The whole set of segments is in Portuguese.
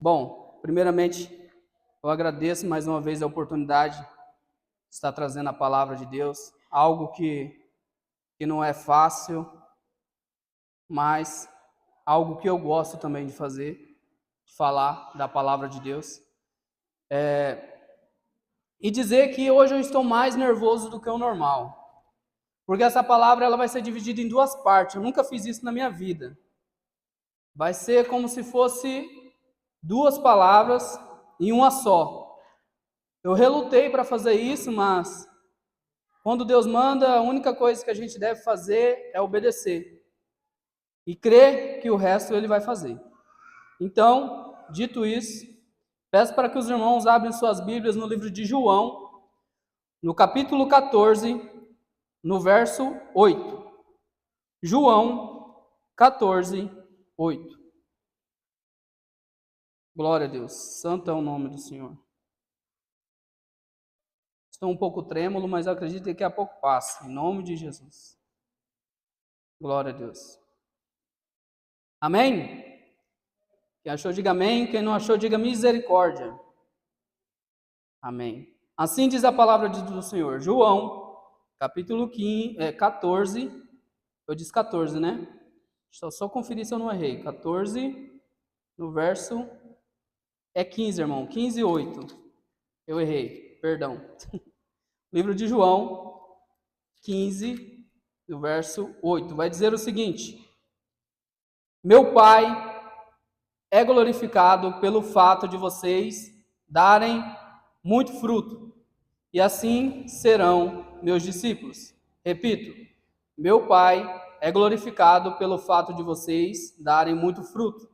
Bom, primeiramente, eu agradeço mais uma vez a oportunidade de estar trazendo a palavra de Deus, algo que não é fácil, mas algo que eu gosto também de fazer, de falar da palavra de Deus. E dizer que hoje eu estou mais nervoso do que o normal, porque essa palavra ela vai ser dividida em duas partes. Eu nunca fiz isso na minha vida. Vai ser como se fosse duas palavras em uma só. Eu relutei para fazer isso, mas quando Deus manda, a única coisa que a gente deve fazer é obedecer e crer que o resto Ele vai fazer. Então, dito isso, peço para que os irmãos abram suas Bíblias no livro de João, no capítulo 14, no verso 8. João 14, 8. Glória a Deus, santo é o nome do Senhor. Estou um pouco trêmulo, mas eu acredito que daqui a pouco passa, em nome de Jesus. Glória a Deus. Amém? Quem achou, diga amém. Quem não achou, diga misericórdia. Amém. Assim diz a palavra do Senhor. João, capítulo 14. Eu disse 14, né? Deixa eu só conferir se eu não errei. 14, no verso... É 15, irmão. 15, 8. Eu errei, perdão. Livro de João, 15, no verso 8. Vai dizer o seguinte: Meu Pai é glorificado pelo fato de vocês darem muito fruto, e assim serão meus discípulos. Repito, meu Pai é glorificado pelo fato de vocês darem muito fruto,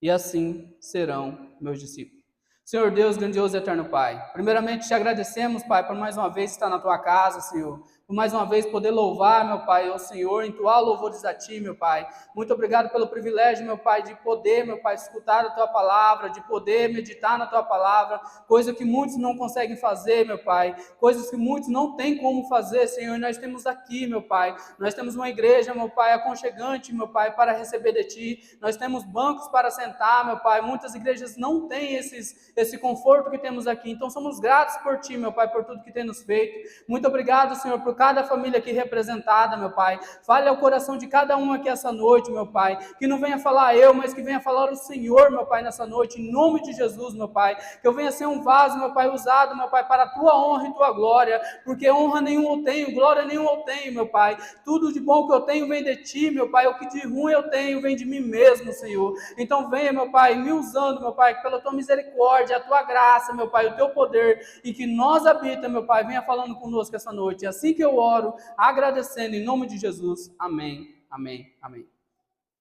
e assim serão meus discípulos. Senhor Deus, grandioso e eterno Pai, primeiramente te agradecemos, Pai, por mais uma vez estar na tua casa, Senhor, por mais uma vez poder louvar, meu Pai, ao Senhor, entoar louvores a Ti, meu Pai. Muito obrigado pelo privilégio, meu Pai, de poder, meu Pai, escutar a Tua palavra, de poder meditar na Tua palavra, coisa que muitos não conseguem fazer, meu Pai, coisas que muitos não têm como fazer, Senhor, e nós temos aqui, meu Pai, nós temos uma igreja, meu Pai, aconchegante, meu Pai, para receber de Ti, nós temos bancos para sentar, meu Pai, muitas igrejas não têm esse conforto que temos aqui, então somos gratos por Ti, meu Pai, por tudo que tem nos feito. Muito obrigado, Senhor, por cada família aqui representada, meu Pai. Fale ao coração de cada um aqui essa noite, meu Pai, que não venha falar eu, mas que venha falar o Senhor, meu Pai, nessa noite, em nome de Jesus, meu Pai, que eu venha ser um vaso, meu Pai, usado, meu Pai, para a Tua honra e Tua glória, porque honra nenhuma eu tenho, glória nenhuma eu tenho, meu Pai. Tudo de bom que eu tenho vem de Ti, meu Pai, o que de ruim eu tenho vem de mim mesmo, Senhor. Então venha, meu Pai, me usando, meu Pai, pela Tua misericórdia, a Tua graça, meu Pai, o Teu poder, e que nós habita, meu Pai, venha falando conosco essa noite. É assim que eu oro, agradecendo em nome de Jesus. Amém, amém, amém.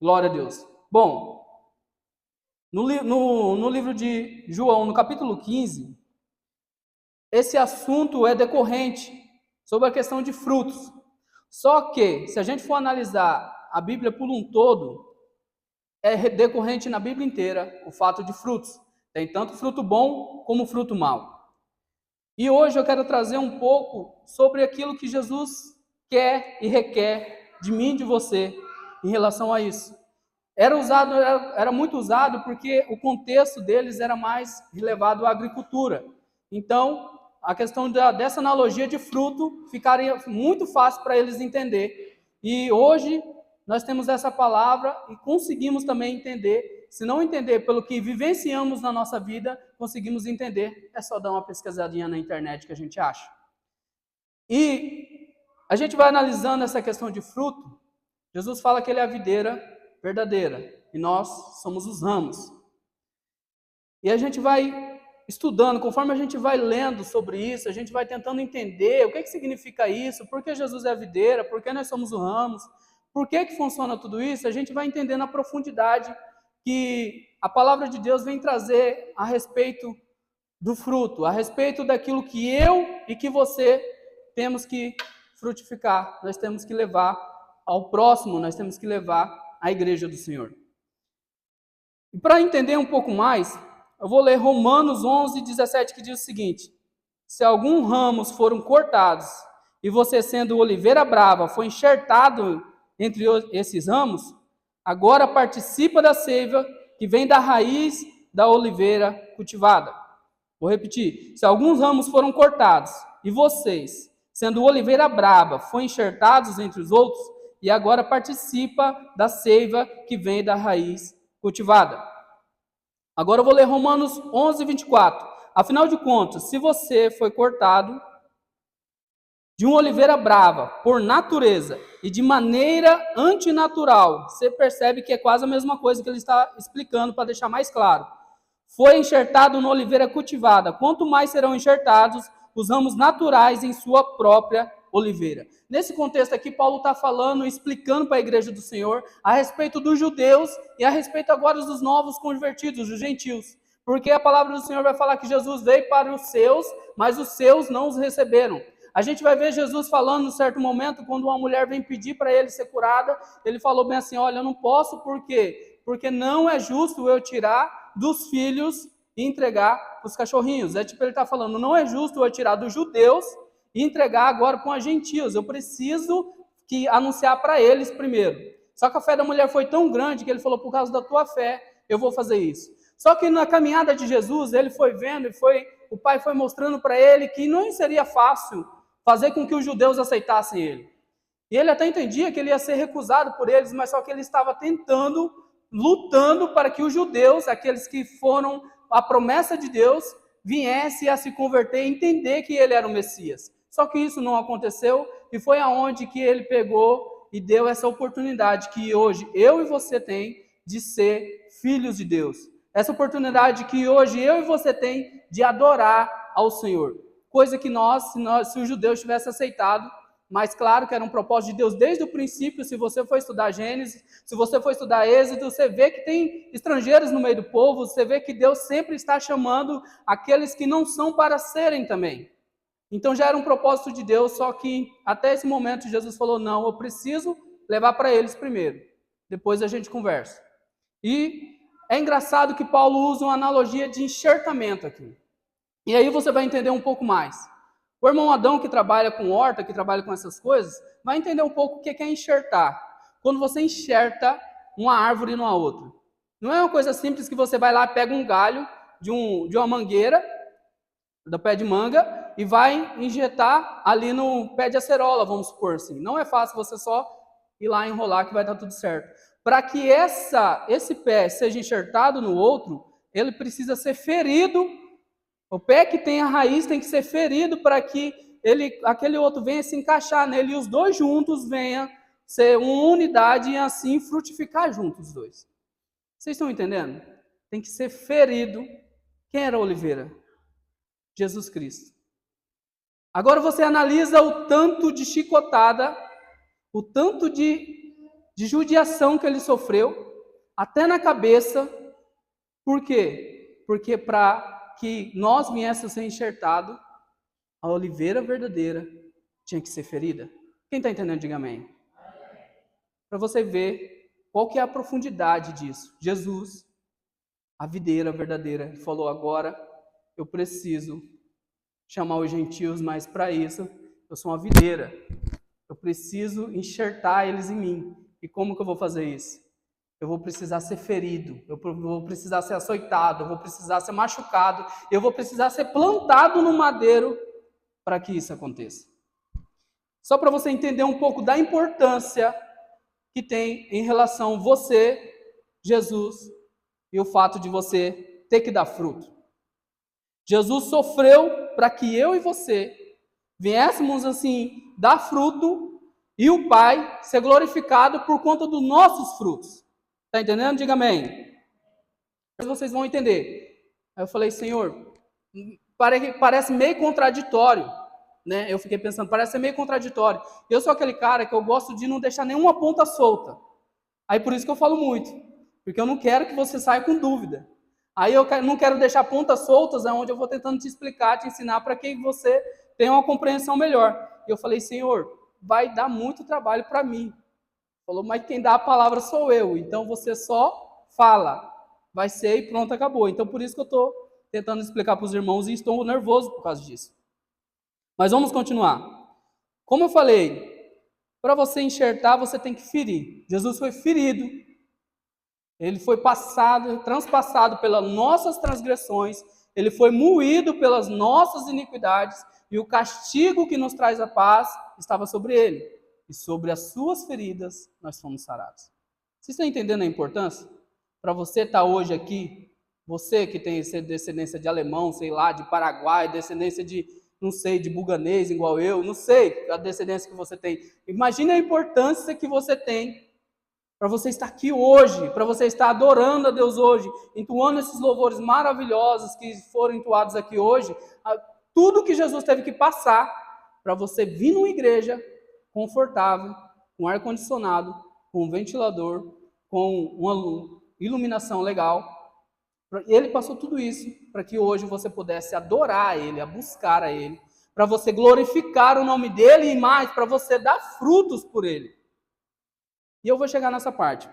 Glória a Deus. Bom, no livro de João, no capítulo 15, esse assunto é decorrente sobre a questão de frutos. Só que, se a gente for analisar a Bíblia por um todo, é decorrente na Bíblia inteira o fato de frutos. Tem tanto fruto bom como fruto mau. E hoje eu quero trazer um pouco sobre aquilo que Jesus quer e requer de mim e de você em relação a isso. Era muito usado porque o contexto deles era mais relevado à agricultura. Então, a questão dessa analogia de fruto ficaria muito fácil para eles entender. E hoje nós temos essa palavra e conseguimos também entender. Se não entender pelo que vivenciamos na nossa vida, conseguimos entender. É só dar uma pesquisadinha na internet que a gente acha. E a gente vai analisando essa questão de fruto. Jesus fala que Ele é a videira verdadeira e nós somos os ramos. E a gente vai estudando, conforme a gente vai lendo sobre isso, a gente vai tentando entender o que significa isso, por que Jesus é a videira, por que nós somos os ramos, por que funciona tudo isso, a gente vai entendendo a profundidade que a palavra de Deus vem trazer a respeito do fruto, a respeito daquilo que eu e que você temos que frutificar, nós temos que levar ao próximo, nós temos que levar à igreja do Senhor. E para entender um pouco mais, eu vou ler Romanos 11, 17, que diz o seguinte: se alguns ramos foram cortados, e você sendo oliveira brava, foi enxertado entre esses ramos, agora participa da seiva que vem da raiz da oliveira cultivada. Vou repetir. Se alguns ramos foram cortados, e vocês, sendo oliveira braba, foram enxertados entre os outros, e agora participa da seiva que vem da raiz cultivada. Agora eu vou ler Romanos 11, 24. Afinal de contas, se você foi cortado de uma oliveira brava, por natureza, e de maneira antinatural, você percebe que é quase a mesma coisa que ele está explicando para deixar mais claro. Foi enxertado na oliveira cultivada, quanto mais serão enxertados os ramos naturais em sua própria oliveira. Nesse contexto aqui, Paulo está falando, explicando para a igreja do Senhor a respeito dos judeus e a respeito agora dos novos convertidos, os gentios. Porque a palavra do Senhor vai falar que Jesus veio para os seus, mas os seus não os receberam. A gente vai ver Jesus falando em certo momento, quando uma mulher vem pedir para ele ser curada, ele falou bem assim, olha, eu não posso, por quê? Porque não é justo eu tirar dos filhos e entregar para os cachorrinhos. É tipo, ele está falando, não é justo eu tirar dos judeus e entregar agora para os gentios. Eu preciso anunciar para eles primeiro. Só que a fé da mulher foi tão grande que ele falou, por causa da tua fé, eu vou fazer isso. Só que na caminhada de Jesus, ele foi vendo o Pai foi mostrando para ele que não seria fácil fazer com que os judeus aceitassem ele. E ele até entendia que ele ia ser recusado por eles, mas só que ele estava tentando, lutando para que os judeus, aqueles que foram a promessa de Deus, viessem a se converter e entender que ele era o Messias. Só que isso não aconteceu e foi aonde que ele pegou e deu essa oportunidade que hoje eu e você tem de ser filhos de Deus. Essa oportunidade que hoje eu e você tem de adorar ao Senhor. Coisa que se os judeus tivessem aceitado, mas claro que era um propósito de Deus desde o princípio. Se você for estudar Gênesis, se você for estudar Êxodo, você vê que tem estrangeiros no meio do povo, você vê que Deus sempre está chamando aqueles que não são para serem também. Então já era um propósito de Deus, só que até esse momento Jesus falou, não, eu preciso levar para eles primeiro, depois a gente conversa. E é engraçado que Paulo usa uma analogia de enxertamento aqui. E aí você vai entender um pouco mais. O irmão Adão, que trabalha com horta, que trabalha com essas coisas, vai entender um pouco o que é enxertar. Quando você enxerta uma árvore numa outra. Não é uma coisa simples que você vai lá, pega um galho de uma mangueira, do pé de manga, e vai injetar ali no pé de acerola, vamos supor assim. Não é fácil você só ir lá enrolar que vai dar tudo certo. Para que esse pé seja enxertado no outro, ele precisa ser ferido. O pé que tem a raiz tem que ser ferido para que aquele outro venha se encaixar nele e os dois juntos venham ser uma unidade e assim frutificar juntos os dois. Vocês estão entendendo? Tem que ser ferido. Quem era a oliveira? Jesus Cristo. Agora você analisa o tanto de chicotada, o tanto de judiação que ele sofreu, até na cabeça. Por quê? Porque para que nós viéssemos a ser enxertados, a oliveira verdadeira tinha que ser ferida. Quem está entendendo, diga amém. Para você ver qual que é a profundidade disso. Jesus, a videira verdadeira, falou, agora eu preciso chamar os gentios, mas para isso eu sou uma videira. Eu preciso enxertar eles em mim. E como que eu vou fazer isso? Eu vou precisar ser ferido, eu vou precisar ser açoitado, eu vou precisar ser machucado, eu vou precisar ser plantado no madeiro para que isso aconteça. Só para você entender um pouco da importância que tem em relação você, Jesus, e o fato de você ter que dar fruto. Jesus sofreu para que eu e você viéssemos assim dar fruto e o Pai ser glorificado por conta dos nossos frutos. Está entendendo? Diga amém. Vocês vão entender. Aí eu falei, Senhor, parece meio contraditório, né? Eu fiquei pensando, parece ser meio contraditório. Eu sou aquele cara que eu gosto de não deixar nenhuma ponta solta. Aí por isso que eu falo muito, porque eu não quero que você saia com dúvida. Aí eu não quero deixar pontas soltas, onde eu vou tentando te explicar, te ensinar para que você tenha uma compreensão melhor. E eu falei, Senhor, vai dar muito trabalho para mim. Falou, mas quem dá a palavra sou eu, então você só fala. Vai ser e pronto, acabou. Então por isso que eu estou tentando explicar para os irmãos e estou nervoso por causa disso. Mas vamos continuar. Como eu falei, para você enxertar, você tem que ferir. Jesus foi ferido Ele foi transpassado pelas nossas transgressões, ele foi moído pelas nossas iniquidades, e o castigo que nos traz a paz estava sobre ele. E sobre as suas feridas nós fomos sarados. Vocês estão entendendo a importância? Para você estar hoje aqui, você que tem descendência de alemão, sei lá, de Paraguai, descendência de, não sei, de buganês igual eu, não sei a descendência que você tem. Imagine a importância que você tem para você estar aqui hoje, para você estar adorando a Deus hoje, entoando esses louvores maravilhosos que foram entoados aqui hoje, tudo que Jesus teve que passar para você vir numa igreja confortável, com ar-condicionado, com um ventilador, com uma iluminação legal. Ele passou tudo isso para que hoje você pudesse adorar a Ele, a buscar a Ele, para você glorificar o nome dEle e mais, para você dar frutos por Ele. E eu vou chegar nessa parte.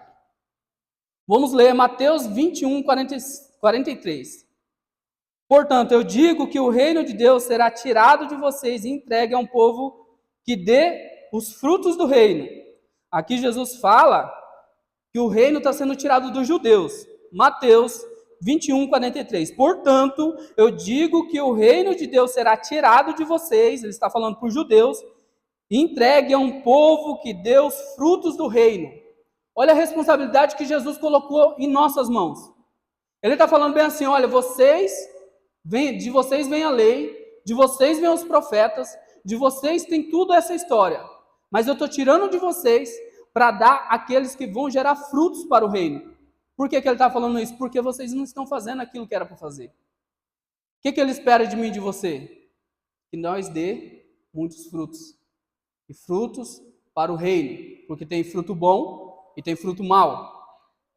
Vamos ler Mateus 21, 43. Portanto, eu digo que o reino de Deus será tirado de vocês e entregue a um povo que dê os frutos do reino. Aqui Jesus fala que o reino está sendo tirado dos judeus. Mateus 21, 43. Portanto, eu digo que o reino de Deus será tirado de vocês, ele está falando para os judeus, e entregue a um povo que dê os frutos do reino. Olha a responsabilidade que Jesus colocou em nossas mãos. Ele está falando bem assim, olha, de vocês vem a lei, de vocês vem os profetas, de vocês tem tudo essa história. Mas eu estou tirando de vocês para dar àqueles que vão gerar frutos para o reino. Por que ele está falando isso? Porque vocês não estão fazendo aquilo que era para fazer. O que ele espera de mim e de você? Que nós dê muitos frutos. E frutos para o reino. Porque tem fruto bom e tem fruto mau.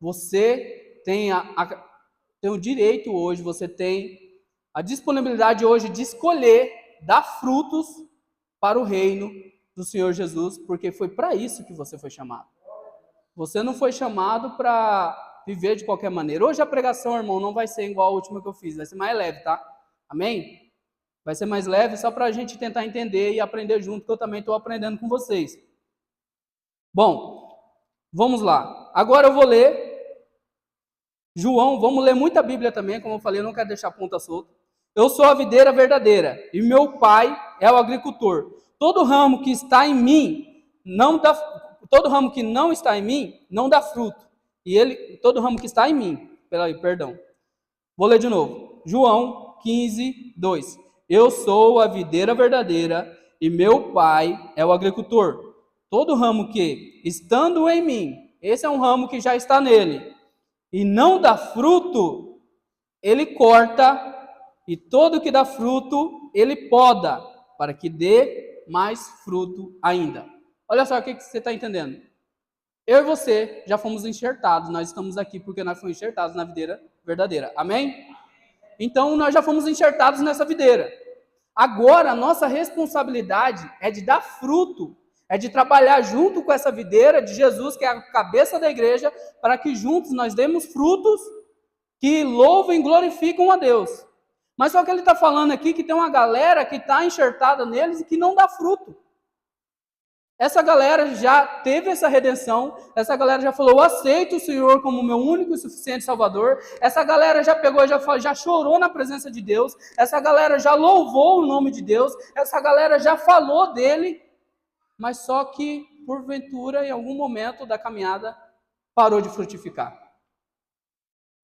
Você tem tem o direito hoje, você tem a disponibilidade hoje de escolher dar frutos para o reino do Senhor Jesus, porque foi para isso que você foi chamado. Você não foi chamado para viver de qualquer maneira. Hoje a pregação, irmão, não vai ser igual a última que eu fiz, vai ser mais leve, tá? Amém? Vai ser mais leve só para a gente tentar entender e aprender junto, que eu também estou aprendendo com vocês. Bom, vamos lá. Agora eu vou ler João, vamos ler muita Bíblia também, como eu falei, eu não quero deixar a ponta solta. Eu sou a videira verdadeira e meu pai é o agricultor. Todo ramo que está em mim todo ramo que não está em mim não dá fruto. Todo ramo que está em mim, Vou ler de novo. João 15, 2. Eu sou a videira verdadeira e meu pai é o agricultor. Todo ramo que, estando em mim, esse é um ramo que já está nele, e não dá fruto, ele corta, e todo que dá fruto, ele poda, para que dê mais fruto ainda. Olha só o que você está entendendo. Eu e você já fomos enxertados, nós estamos aqui porque nós fomos enxertados na videira verdadeira. Amém? Então, nós já fomos enxertados nessa videira. Agora, a nossa responsabilidade é de dar fruto, é de trabalhar junto com essa videira de Jesus, que é a cabeça da igreja, para que juntos nós demos frutos que louvam e glorificam a Deus. Mas só que ele está falando aqui que tem uma galera que está enxertada neles e que não dá fruto. Essa galera já teve essa redenção, essa galera já falou, eu aceito o Senhor como meu único e suficiente Salvador, essa galera já pegou, já chorou na presença de Deus, essa galera já louvou o nome de Deus, essa galera já falou dele, mas só que, porventura, em algum momento da caminhada, parou de frutificar.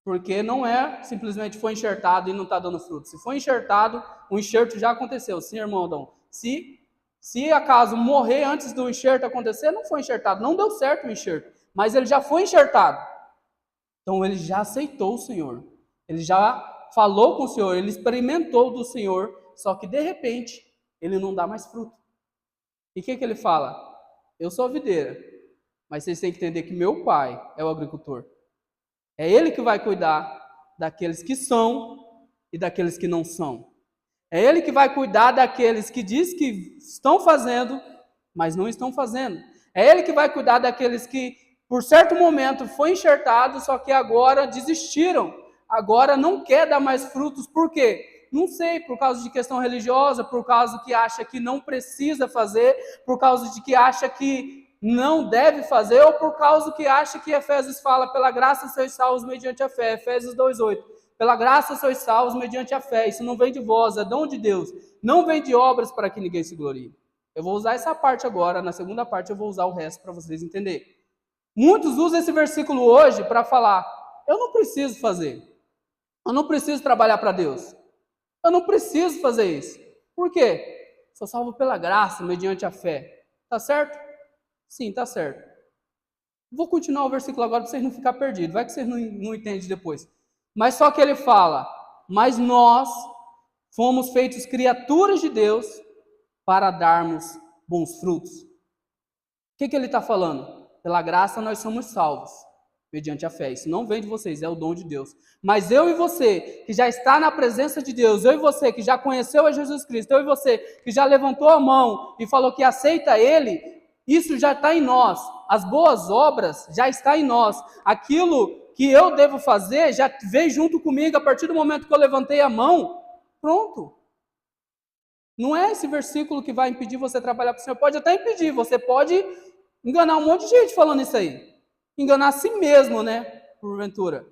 Porque não é simplesmente foi enxertado e não está dando fruto. Se foi enxertado, o enxerto já aconteceu. Sim, irmão Adão, se acaso morrer antes do enxerto acontecer, não foi enxertado, não deu certo o enxerto, mas ele já foi enxertado. Então ele já aceitou o Senhor, ele já falou com o Senhor, ele experimentou do Senhor, só que de repente ele não dá mais fruto. E o que ele fala? Eu sou a videira, mas vocês têm que entender que meu pai é o agricultor. É ele que vai cuidar daqueles que são e daqueles que não são. É ele que vai cuidar daqueles que diz que estão fazendo, mas não estão fazendo. É ele que vai cuidar daqueles que, por certo momento, foi enxertado, só que agora desistiram. Agora não quer dar mais frutos. Por quê? Não sei, por causa de questão religiosa, por causa que acha que não precisa fazer, por causa de que acha que não deve fazer, ou por causa que acha que Efésios fala, pela graça sois salvos mediante a fé, Efésios 2:8, pela graça sois salvos mediante a fé, isso não vem de vós, é dom de Deus, não vem de obras para que ninguém se glorie. Eu vou usar essa parte agora, na segunda parte eu vou usar o resto para vocês entenderem. Muitos usam esse versículo hoje para falar, eu não preciso fazer, eu não preciso trabalhar para Deus, eu não preciso fazer isso. Por quê? Sou salvo pela graça, mediante a fé. Tá certo? Sim, tá certo. Vou continuar o versículo agora para vocês não ficarem perdidos. Vai que vocês não entendem depois. Mas só que ele fala, mas nós fomos feitos criaturas de Deus para darmos bons frutos. O que ele está falando? Pela graça nós somos salvos, mediante a fé. Isso não vem de vocês, é o dom de Deus. Mas eu e você, que já está na presença de Deus, eu e você, que já conheceu a Jesus Cristo, eu e você, que já levantou a mão e falou que aceita Ele, isso já está em nós. As boas obras já está em nós. Aquilo que eu devo fazer já veio junto comigo a partir do momento que eu levantei a mão. Pronto. Não é esse versículo que vai impedir você trabalhar para o Senhor. Pode até impedir, você pode enganar um monte de gente falando isso aí. Enganar a si mesmo, né? Porventura.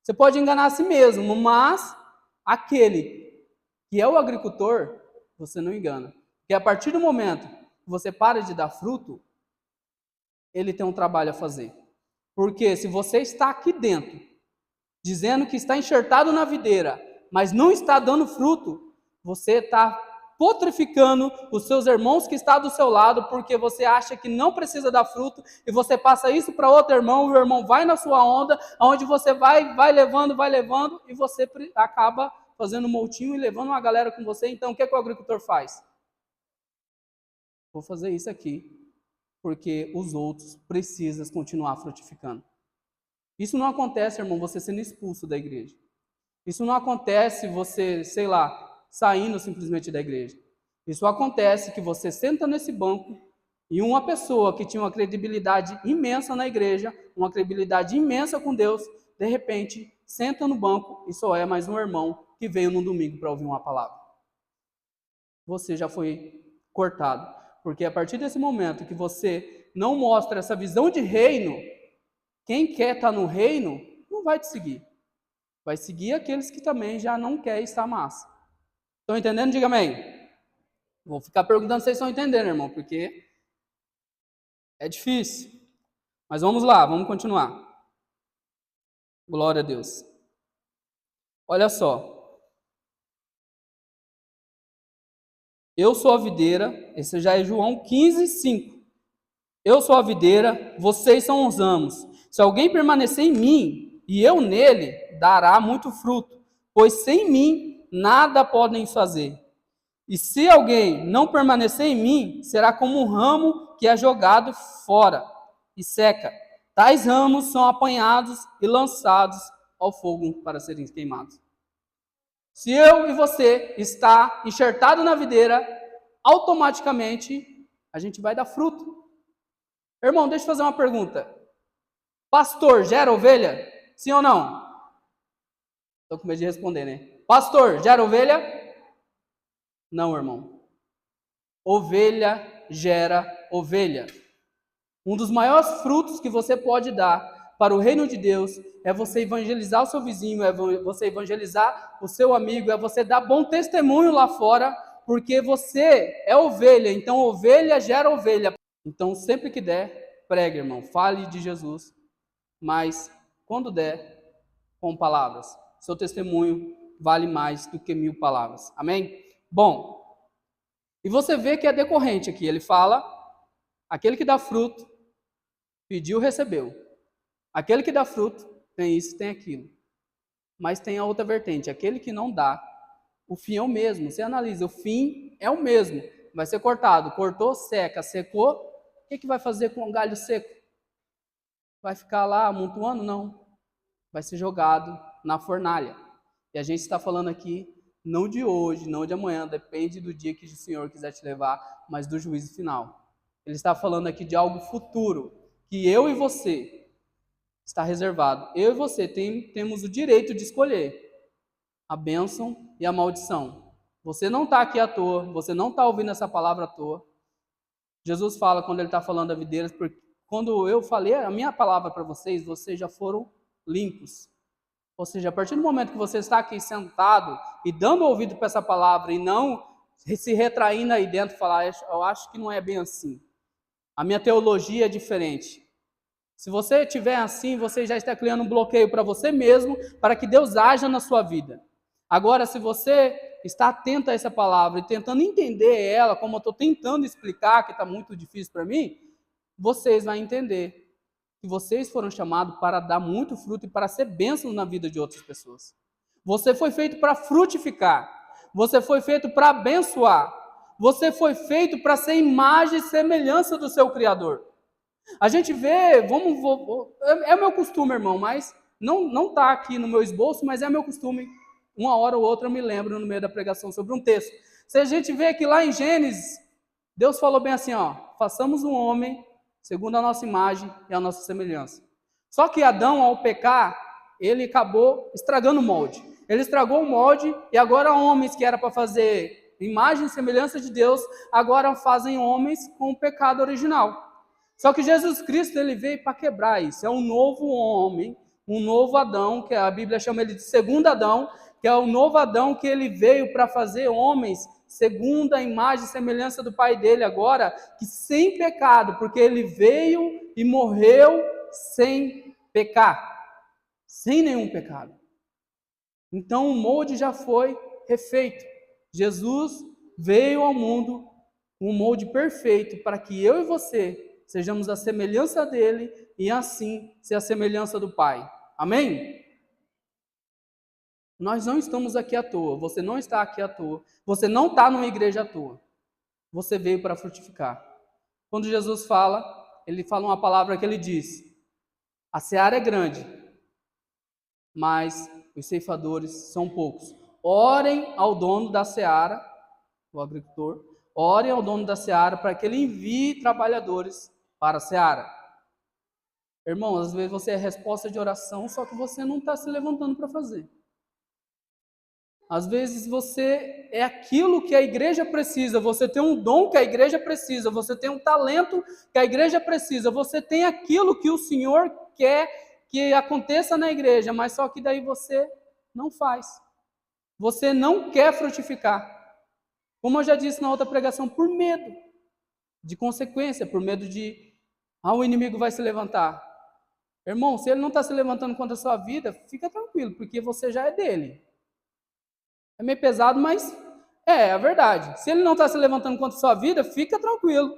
Você pode enganar a si mesmo, mas aquele que é o agricultor, você não engana. Porque a partir do momento que você para de dar fruto, ele tem um trabalho a fazer. Porque se você está aqui dentro, dizendo que está enxertado na videira, mas não está dando fruto, você está putrificando os seus irmãos que estão do seu lado, porque você acha que não precisa dar fruto, e você passa isso para outro irmão, e o irmão vai na sua onda, onde você vai levando, e você acaba fazendo um montinho e levando uma galera com você. Então, o que o agricultor faz? Vou fazer isso aqui, porque os outros precisam continuar frutificando. Isso não acontece, irmão, você sendo expulso da igreja. Isso não acontece você, sei lá, saindo simplesmente da igreja. Isso acontece que você senta nesse banco e uma pessoa que tinha uma credibilidade imensa na igreja, uma credibilidade imensa com Deus, de repente, senta no banco e só é mais um irmão que veio no domingo para ouvir uma palavra. Você já foi cortado. Porque a partir desse momento que você não mostra essa visão de reino, quem quer estar no reino não vai te seguir. Vai seguir aqueles que também já não querem estar massa. Estão entendendo? Diga amém. Vou ficar perguntando se vocês estão entendendo, irmão, porque é difícil. Mas vamos lá, vamos continuar. Glória a Deus. Olha só. Eu sou a videira, esse já é João 15:5. Eu sou a videira, vocês são os ramos. Se alguém permanecer em mim e eu nele, dará muito fruto, pois sem mim nada podem fazer. E se alguém não permanecer em mim, será como um ramo que é jogado fora e seca. Tais ramos são apanhados e lançados ao fogo para serem queimados. Se eu e você está enxertado na videira, automaticamente a gente vai dar fruto. Irmão, deixa eu fazer uma pergunta. Pastor gera ovelha? Sim ou não? Estou com medo de responder, né? Pastor, gera ovelha? Não, irmão. Ovelha gera ovelha. Um dos maiores frutos que você pode dar para o reino de Deus é você evangelizar o seu vizinho, é você evangelizar o seu amigo, é você dar bom testemunho lá fora, porque você é ovelha, então ovelha gera ovelha. Então, sempre que der, pregue, irmão, fale de Jesus, mas quando der, com palavras. Seu testemunho vale mais do que 1000 palavras. Amém? Bom, e você vê que é decorrente aqui. Ele fala, aquele que dá fruto, pediu, recebeu. Aquele que dá fruto, tem isso, tem aquilo. Mas tem a outra vertente, aquele que não dá, o fim é o mesmo. Você analisa, o fim é o mesmo. Vai ser cortado. Cortou, seca. Secou, o que vai fazer com o galho seco? Vai ficar lá amontoando? Não. Vai ser jogado na fornalha. E a gente está falando aqui, não de hoje, não de amanhã, depende do dia que o Senhor quiser te levar, mas do juízo final. Ele está falando aqui de algo futuro, que eu e você está reservado. Eu e você temos o direito de escolher a bênção e a maldição. Você não está aqui à toa, você não está ouvindo essa palavra à toa. Jesus fala quando ele está falando da videira, porque quando eu falei a minha palavra para vocês, vocês já foram limpos. Ou seja, a partir do momento que você está aqui sentado e dando ouvido para essa palavra e não se retraindo aí dentro e falar, eu acho que não é bem assim. A minha teologia é diferente. Se você estiver assim, você já está criando um bloqueio para você mesmo, para que Deus haja na sua vida. Agora, se você está atento a essa palavra e tentando entender ela, como eu estou tentando explicar, que está muito difícil para mim, vocês vão entender que vocês foram chamados para dar muito fruto e para ser bênçãos na vida de outras pessoas. Você foi feito para frutificar. Você foi feito para abençoar. Você foi feito para ser imagem e semelhança do seu Criador. A gente vê, é meu costume, irmão, mas não está aqui no meu esboço, mas é meu costume. Uma hora ou outra eu me lembro no meio da pregação sobre um texto. Se a gente vê que lá em Gênesis, Deus falou bem assim, ó, façamos um homem segundo a nossa imagem e a nossa semelhança. Só que Adão, ao pecar, ele acabou estragando o molde. Ele estragou o molde e agora homens que era para fazer imagem e semelhança de Deus, agora fazem homens com o pecado original. Só que Jesus Cristo, ele veio para quebrar isso. É um novo homem, um novo Adão, que a Bíblia chama ele de segundo Adão, que é o novo Adão que ele veio para fazer homens segundo a imagem e semelhança do Pai dele agora, que sem pecado, porque ele veio e morreu sem pecar, sem nenhum pecado. Então o molde já foi refeito. Jesus veio ao mundo com um molde perfeito para que eu e você sejamos a semelhança dele e assim ser a semelhança do Pai. Amém? Nós não estamos aqui à toa, você não está aqui à toa, você não está numa igreja à toa. Você veio para frutificar. Quando Jesus fala, ele fala uma palavra que ele diz: a seara é grande, mas os ceifadores são poucos. Orem ao dono da seara, o agricultor, orem ao dono da seara para que ele envie trabalhadores para a seara. Irmão, às vezes você é resposta de oração, só que você não está se levantando para fazer. Às vezes você é aquilo que a igreja precisa, você tem um dom que a igreja precisa, você tem um talento que a igreja precisa, você tem aquilo que o Senhor quer que aconteça na igreja, mas só que daí você não faz. Você não quer frutificar. Como eu já disse na outra pregação, por medo de consequência, por medo de o inimigo vai se levantar. Irmão, se ele não está se levantando contra a sua vida, fica tranquilo, porque você já é dele. É meio pesado, mas é a verdade. Se ele não está se levantando contra a sua vida, fica tranquilo,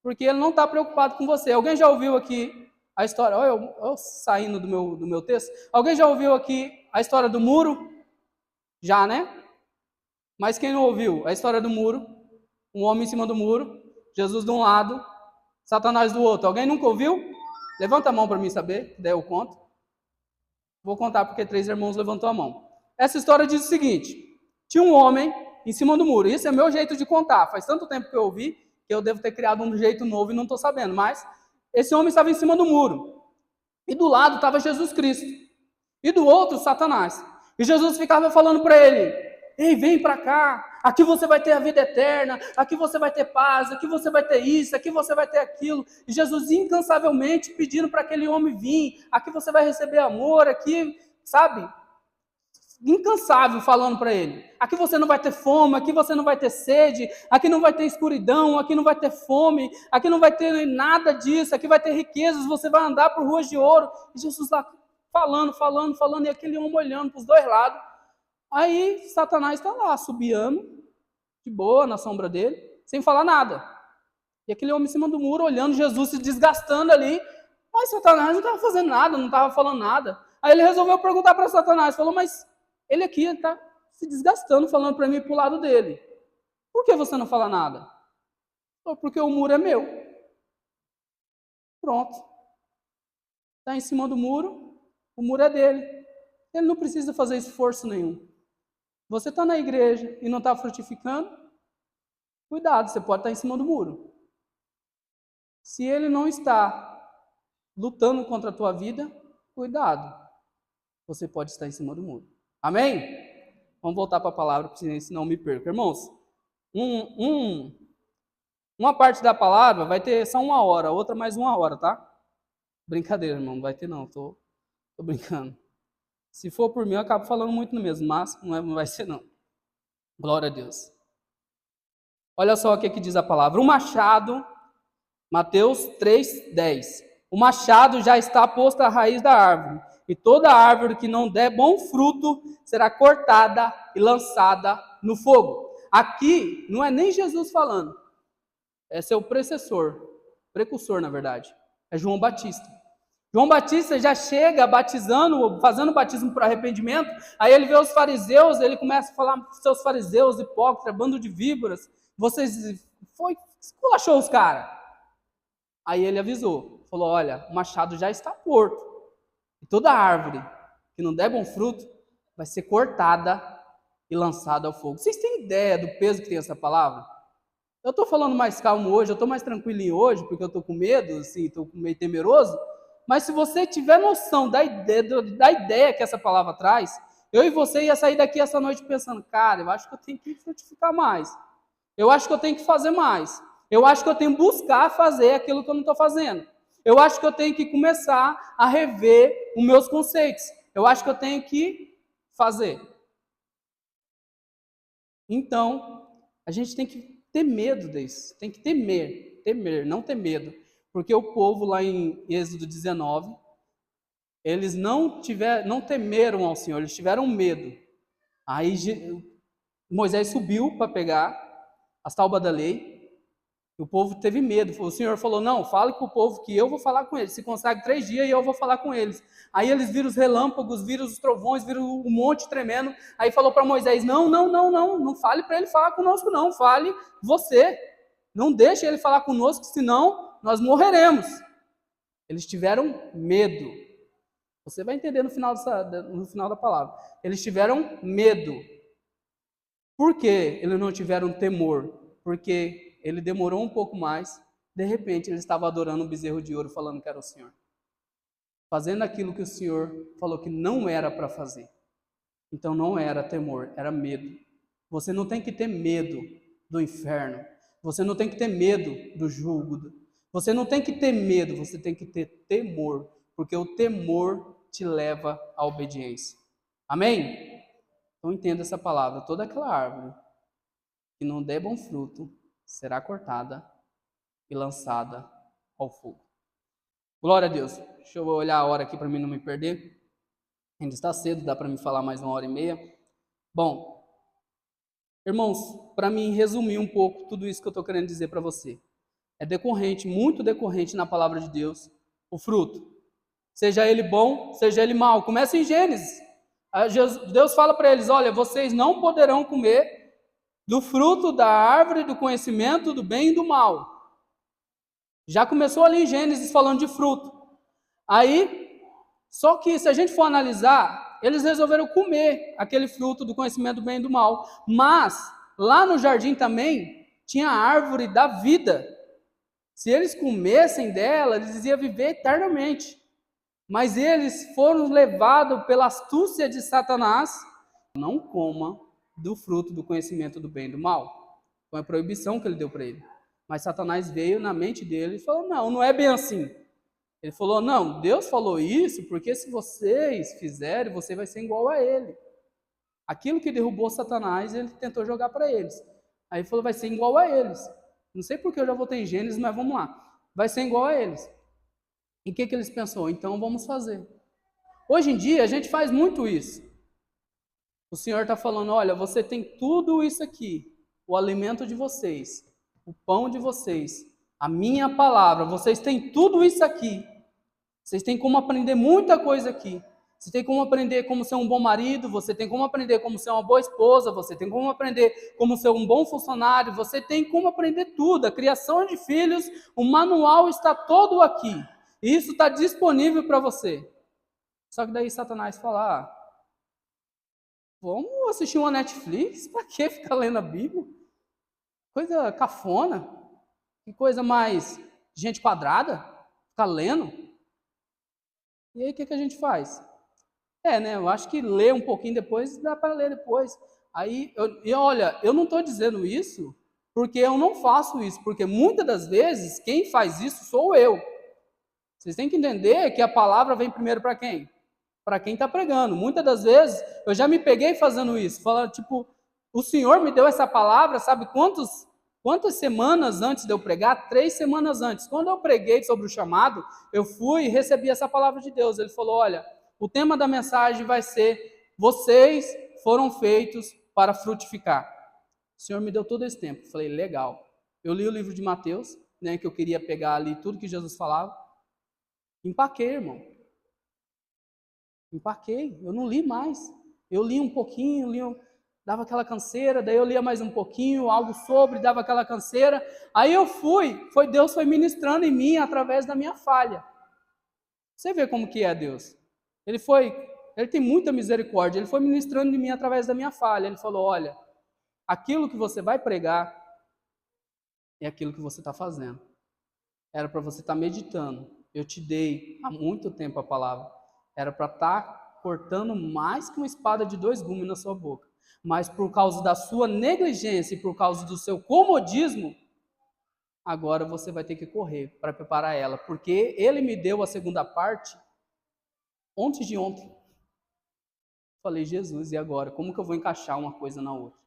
porque ele não está preocupado com você. Alguém já ouviu aqui a história? Olha, eu saindo do meu texto. Alguém já ouviu aqui a história do muro? Já, né? Mas quem não ouviu a história do muro? Um homem em cima do muro, Jesus de um lado, Satanás do outro. Alguém nunca ouviu? Levanta a mão para mim saber, daí eu conto. Vou contar porque 3 irmãos levantou a mão. Essa história diz o seguinte: tinha um homem em cima do muro. Isso é meu jeito de contar. Faz tanto tempo que eu ouvi que eu devo ter criado um jeito novo e não estou sabendo. Mas esse homem estava em cima do muro. E do lado estava Jesus Cristo. E do outro, Satanás. E Jesus ficava falando para ele: ei, vem para cá. Aqui você vai ter a vida eterna. Aqui você vai ter paz. Aqui você vai ter isso. Aqui você vai ter aquilo. E Jesus incansavelmente pedindo para aquele homem vir. Aqui você vai receber amor. Aqui, sabe? Incansável falando para ele: aqui você não vai ter fome, aqui você não vai ter sede, aqui não vai ter escuridão, aqui não vai ter fome, aqui não vai ter nada disso, aqui vai ter riquezas, você vai andar por ruas de ouro. E Jesus lá falando, e aquele homem olhando para os dois lados. Aí Satanás está lá, subiando, de boa, na sombra dele, sem falar nada. E aquele homem em cima do muro, olhando Jesus se desgastando ali, mas Satanás não estava fazendo nada, não estava falando nada. Aí ele resolveu perguntar para Satanás, falou: mas ele aqui está se desgastando, falando para mim para o lado dele. Por que você não fala nada? Porque o muro é meu. Pronto. Está em cima do muro, o muro é dele. Ele não precisa fazer esforço nenhum. Você está na igreja e não está frutificando? Cuidado, você pode estar em cima do muro. Se ele não está lutando contra a tua vida, cuidado. Você pode estar em cima do muro. Amém? Vamos voltar para a palavra, senão me perco. Irmãos, Uma parte da palavra vai ter só 1 hora, outra mais 1 hora, tá? Brincadeira, irmão, não vai ter não, tô brincando. Se for por mim, eu acabo falando muito no mesmo, mas não vai ser não. Glória a Deus. Olha só o que diz a palavra. O machado, Mateus 3:10. O machado já está posto à raiz da árvore, e toda árvore que não der bom fruto será cortada e lançada no fogo. Aqui não é nem Jesus falando, é seu precursor, na verdade. É João Batista. João Batista já chega batizando, fazendo batismo para arrependimento. Aí ele vê os fariseus, ele começa a falar para os seus fariseus, hipócritas, bando de víboras. Vocês esculachou os caras. Aí ele avisou, falou, olha, o machado já está morto. E toda árvore que não der bom fruto vai ser cortada e lançada ao fogo. Vocês têm ideia do peso que tem essa palavra? Eu estou falando mais calmo hoje, eu estou mais tranquilinho hoje, porque eu estou com medo, assim, estou meio temeroso. Mas se você tiver noção da ideia que essa palavra traz, eu e você ia sair daqui essa noite pensando, cara, eu acho que eu tenho que frutificar mais. Eu acho que eu tenho que fazer mais. Eu acho que eu tenho que buscar fazer aquilo que eu não estou fazendo. Eu acho que eu tenho que começar a rever os meus conceitos. Eu acho que eu tenho que fazer. Então, a gente tem que ter medo disso. Tem que temer, não ter medo. Porque o povo lá em Êxodo 19, eles não temeram ao Senhor, eles tiveram medo. Aí Moisés subiu para pegar as tábuas da lei, e o povo teve medo. O Senhor falou, não, fale com o povo que eu vou falar com eles. Se consagre 3 dias e eu vou falar com eles. Aí eles viram os relâmpagos, viram os trovões, viram o monte tremendo. Aí falou para Moisés, não fale para ele falar conosco não, fale você. Não deixe ele falar conosco, senão nós morreremos. Eles tiveram medo. Você vai entender no final da palavra. Eles tiveram medo. Por que eles não tiveram temor? Porque ele demorou um pouco mais. De repente, ele estava adorando um bezerro de ouro, falando que era o Senhor. Fazendo aquilo que o Senhor falou que não era para fazer. Então não era temor, era medo. Você não tem que ter medo do inferno. Você não tem que ter medo do jugo. Você não tem que ter medo, você tem que ter temor, porque o temor te leva à obediência. Amém? Então entenda essa palavra. Toda aquela árvore que não der bom fruto será cortada e lançada ao fogo. Glória a Deus. Deixa eu olhar a hora aqui para mim não me perder. Ainda está cedo, dá para me falar mais 1h30. Bom, irmãos, para mim resumir um pouco tudo isso que eu estou querendo dizer para você. É muito decorrente na palavra de Deus, o fruto. Seja ele bom, seja ele mau. Começa em Gênesis. Deus fala para eles, olha, vocês não poderão comer do fruto da árvore do conhecimento do bem e do mal. Já começou ali em Gênesis falando de fruto. Aí, só que se a gente for analisar, eles resolveram comer aquele fruto do conhecimento do bem e do mal. Mas, lá no jardim também, tinha a árvore da vida. Se eles comessem dela, eles iam viver eternamente. Mas eles foram levados pela astúcia de Satanás. Não coma do fruto do conhecimento do bem e do mal. Foi a proibição que ele deu para ele. Mas Satanás veio na mente dele e falou, não é bem assim. Ele falou, não, Deus falou isso porque se vocês fizerem, você vai ser igual a ele. Aquilo que derrubou Satanás, ele tentou jogar para eles. Aí ele falou, vai ser igual a eles. Não sei porque eu já voltei em Gênesis, mas vamos lá. Vai ser igual a eles. E o que eles pensaram? Então vamos fazer. Hoje em dia, a gente faz muito isso. O Senhor está falando, olha, você tem tudo isso aqui. O alimento de vocês, o pão de vocês, a minha palavra. Vocês têm tudo isso aqui. Vocês têm como aprender muita coisa aqui. Você tem como aprender como ser um bom marido, você tem como aprender como ser uma boa esposa, você tem como aprender como ser um bom funcionário, você tem como aprender tudo. A criação de filhos, o manual está todo aqui. E isso está disponível para você. Só que daí Satanás fala, vamos assistir uma Netflix? Para que ficar lendo a Bíblia? Coisa cafona. Que coisa mais gente quadrada. Ficar lendo. E aí o que a gente faz? Eu acho que ler um pouquinho depois, dá para ler depois. Aí, olha, eu não estou dizendo isso porque eu não faço isso, porque muitas das vezes quem faz isso sou eu. Vocês têm que entender que a palavra vem primeiro para quem? Para quem está pregando. Muitas das vezes eu já me peguei fazendo isso, falando tipo, o Senhor me deu essa palavra, sabe quantas semanas antes de eu pregar? 3 semanas antes. Quando eu preguei sobre o chamado, eu fui e recebi essa palavra de Deus. Ele falou, olha, o tema da mensagem vai ser, vocês foram feitos para frutificar. O Senhor me deu todo esse tempo. Falei, legal. Eu li o livro de Mateus, né, que eu queria pegar ali tudo que Jesus falava. Empaquei, irmão. Empaquei. Eu não li mais. Eu li um pouquinho, dava aquela canseira, daí eu lia mais um pouquinho, algo sobre, dava aquela canseira. Aí eu Deus foi ministrando em mim através da minha falha. Você vê como que é Deus. Ele tem muita misericórdia. Ele foi ministrando em mim através da minha falha. Ele falou, olha, aquilo que você vai pregar é aquilo que você está fazendo. Era para você estar meditando. Eu te dei há muito tempo a palavra. Era para estar cortando mais que uma espada de 2 gumes na sua boca. Mas por causa da sua negligência e por causa do seu comodismo, agora você vai ter que correr para preparar ela. Porque ele me deu a segunda parte ontem de ontem. Falei, Jesus, e agora? Como que eu vou encaixar uma coisa na outra?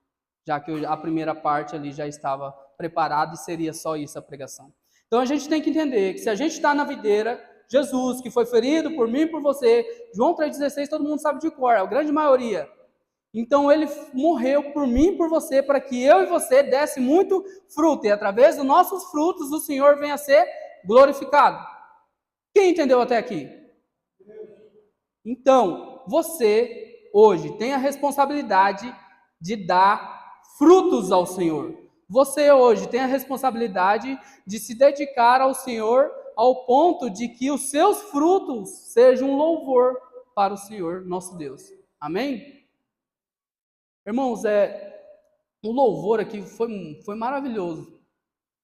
Já que a primeira parte ali já estava preparada e seria só isso a pregação. Então a gente tem que entender que se a gente está na videira, Jesus, que foi ferido por mim e por você, João 3,16, todo mundo sabe de cor, a grande maioria. Então ele morreu por mim e por você, para que eu e você desse muito fruto, e através dos nossos frutos o Senhor venha a ser glorificado. Quem entendeu até aqui? Então, você hoje tem a responsabilidade de dar frutos ao Senhor. Você hoje tem a responsabilidade de se dedicar ao Senhor ao ponto de que os seus frutos sejam um louvor para o Senhor, nosso Deus. Amém? Irmãos, o louvor aqui foi maravilhoso.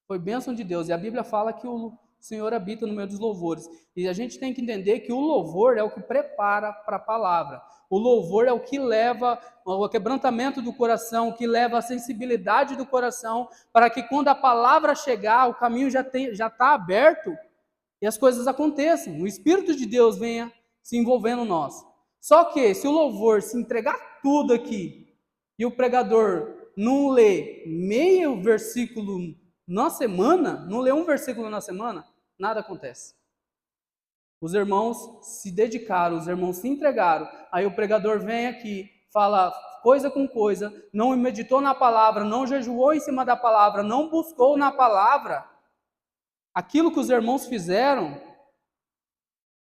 Foi bênção de Deus. E a Bíblia fala que o Senhor habita no meio dos louvores. E a gente tem que entender que o louvor é o que prepara para a palavra. O louvor é o que leva ao quebrantamento do coração, que leva a sensibilidade do coração, para que quando a palavra chegar, o caminho já está aberto e as coisas aconteçam. O Espírito de Deus venha se envolvendo em nós. Só que se o louvor se entregar tudo aqui e o pregador não lê meio versículo na semana, não lê um versículo na semana, nada acontece. Os irmãos se dedicaram, os irmãos se entregaram, aí o pregador vem aqui, fala coisa com coisa, não meditou na palavra, não jejuou em cima da palavra, não buscou na palavra, aquilo que os irmãos fizeram,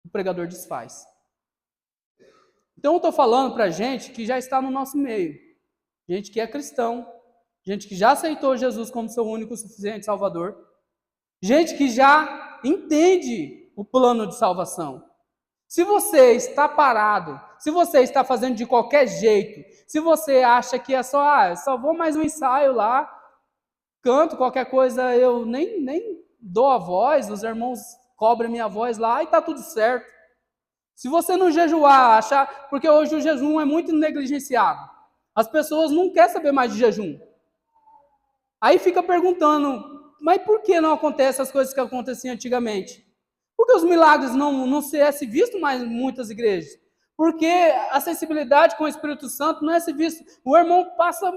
o pregador desfaz. Então eu estou falando para gente que já está no nosso meio, gente que é cristão, gente que já aceitou Jesus como seu único e suficiente Salvador, gente que já entende o plano de salvação. Se você está parado, se você está fazendo de qualquer jeito, se você acha que é só vou mais um ensaio lá, canto qualquer coisa, eu nem dou a voz, os irmãos cobrem minha voz lá e está tudo certo. Se você não jejuar, achar, porque hoje o jejum é muito negligenciado. As pessoas não querem saber mais de jejum. Aí fica perguntando, mas por que não acontecem as coisas que aconteciam antigamente? Por que os milagres não se visto mais em muitas igrejas? Porque a sensibilidade com o Espírito Santo não é se visto. O irmão passa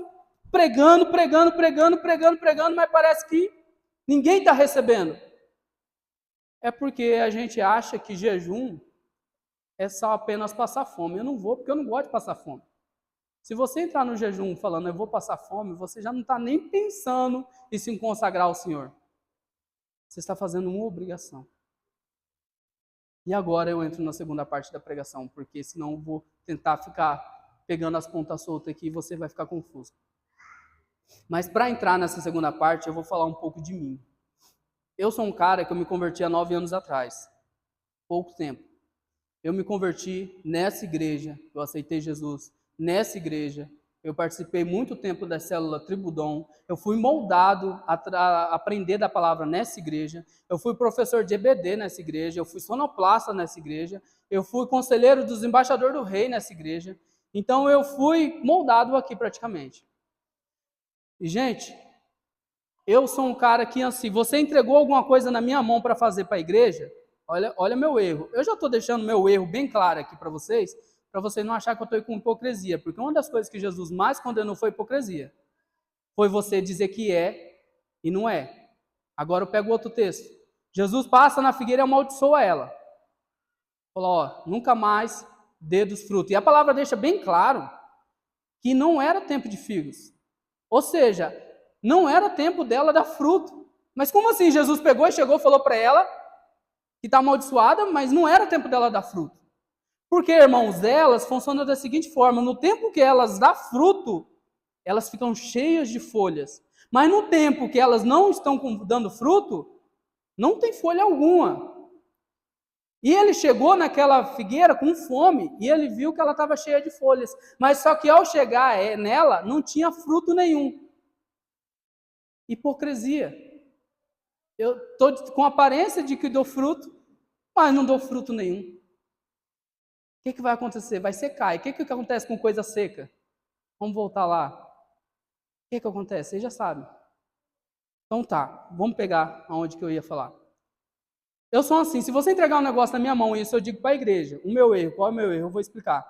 pregando, mas parece que ninguém está recebendo. É porque a gente acha que jejum é só apenas passar fome. Eu não vou porque eu não gosto de passar fome. Se você entrar no jejum falando eu vou passar fome, você já não está nem pensando em se consagrar ao Senhor. Você está fazendo uma obrigação. E agora eu entro na segunda parte da pregação, porque senão eu vou tentar ficar pegando as pontas soltas aqui e você vai ficar confuso. Mas para entrar nessa segunda parte, eu vou falar um pouco de mim. Eu sou um cara que eu me converti há 9 anos atrás. Pouco tempo. Eu me converti nessa igreja, eu aceitei Jesus nessa igreja. Eu participei muito tempo da célula Tribudom. Eu fui moldado a aprender da palavra nessa igreja. Eu fui professor de EBD nessa igreja. Eu fui sonoplasta nessa igreja. Eu fui conselheiro dos embaixadores do rei nessa igreja. Então eu fui moldado aqui praticamente. E gente, eu sou um cara que, assim, você entregou alguma coisa na minha mão para fazer para a igreja, olha meu erro. Eu já estou deixando meu erro bem claro aqui para vocês não acharem que eu estou com hipocrisia, porque uma das coisas que Jesus mais condenou foi hipocrisia. Foi você dizer que é e não é. Agora eu pego outro texto. Jesus passa na figueira e amaldiçoa ela. Falou, ó, nunca mais dê dos frutos. E a palavra deixa bem claro que não era tempo de figos. Ou seja, não era tempo dela dar fruto. Mas como assim? Jesus pegou e chegou e falou para ela que está amaldiçoada, mas não era tempo dela dar fruto. Porque, irmãos, elas funcionam da seguinte forma: no tempo que elas dão fruto, elas ficam cheias de folhas. Mas no tempo que elas não estão dando fruto, não tem folha alguma. E ele chegou naquela figueira com fome e ele viu que ela estava cheia de folhas. Mas só que ao chegar nela, não tinha fruto nenhum. Hipocrisia. Eu estou com aparência de que dou fruto, mas não dou fruto nenhum. O que vai acontecer? Vai secar. E o que acontece com coisa seca? Vamos voltar lá. O que acontece? Vocês já sabem. Então tá, vamos pegar aonde que eu ia falar. Eu sou assim, se você entregar um negócio na minha mão, isso eu digo para a igreja. O meu erro, qual é o meu erro? Eu vou explicar.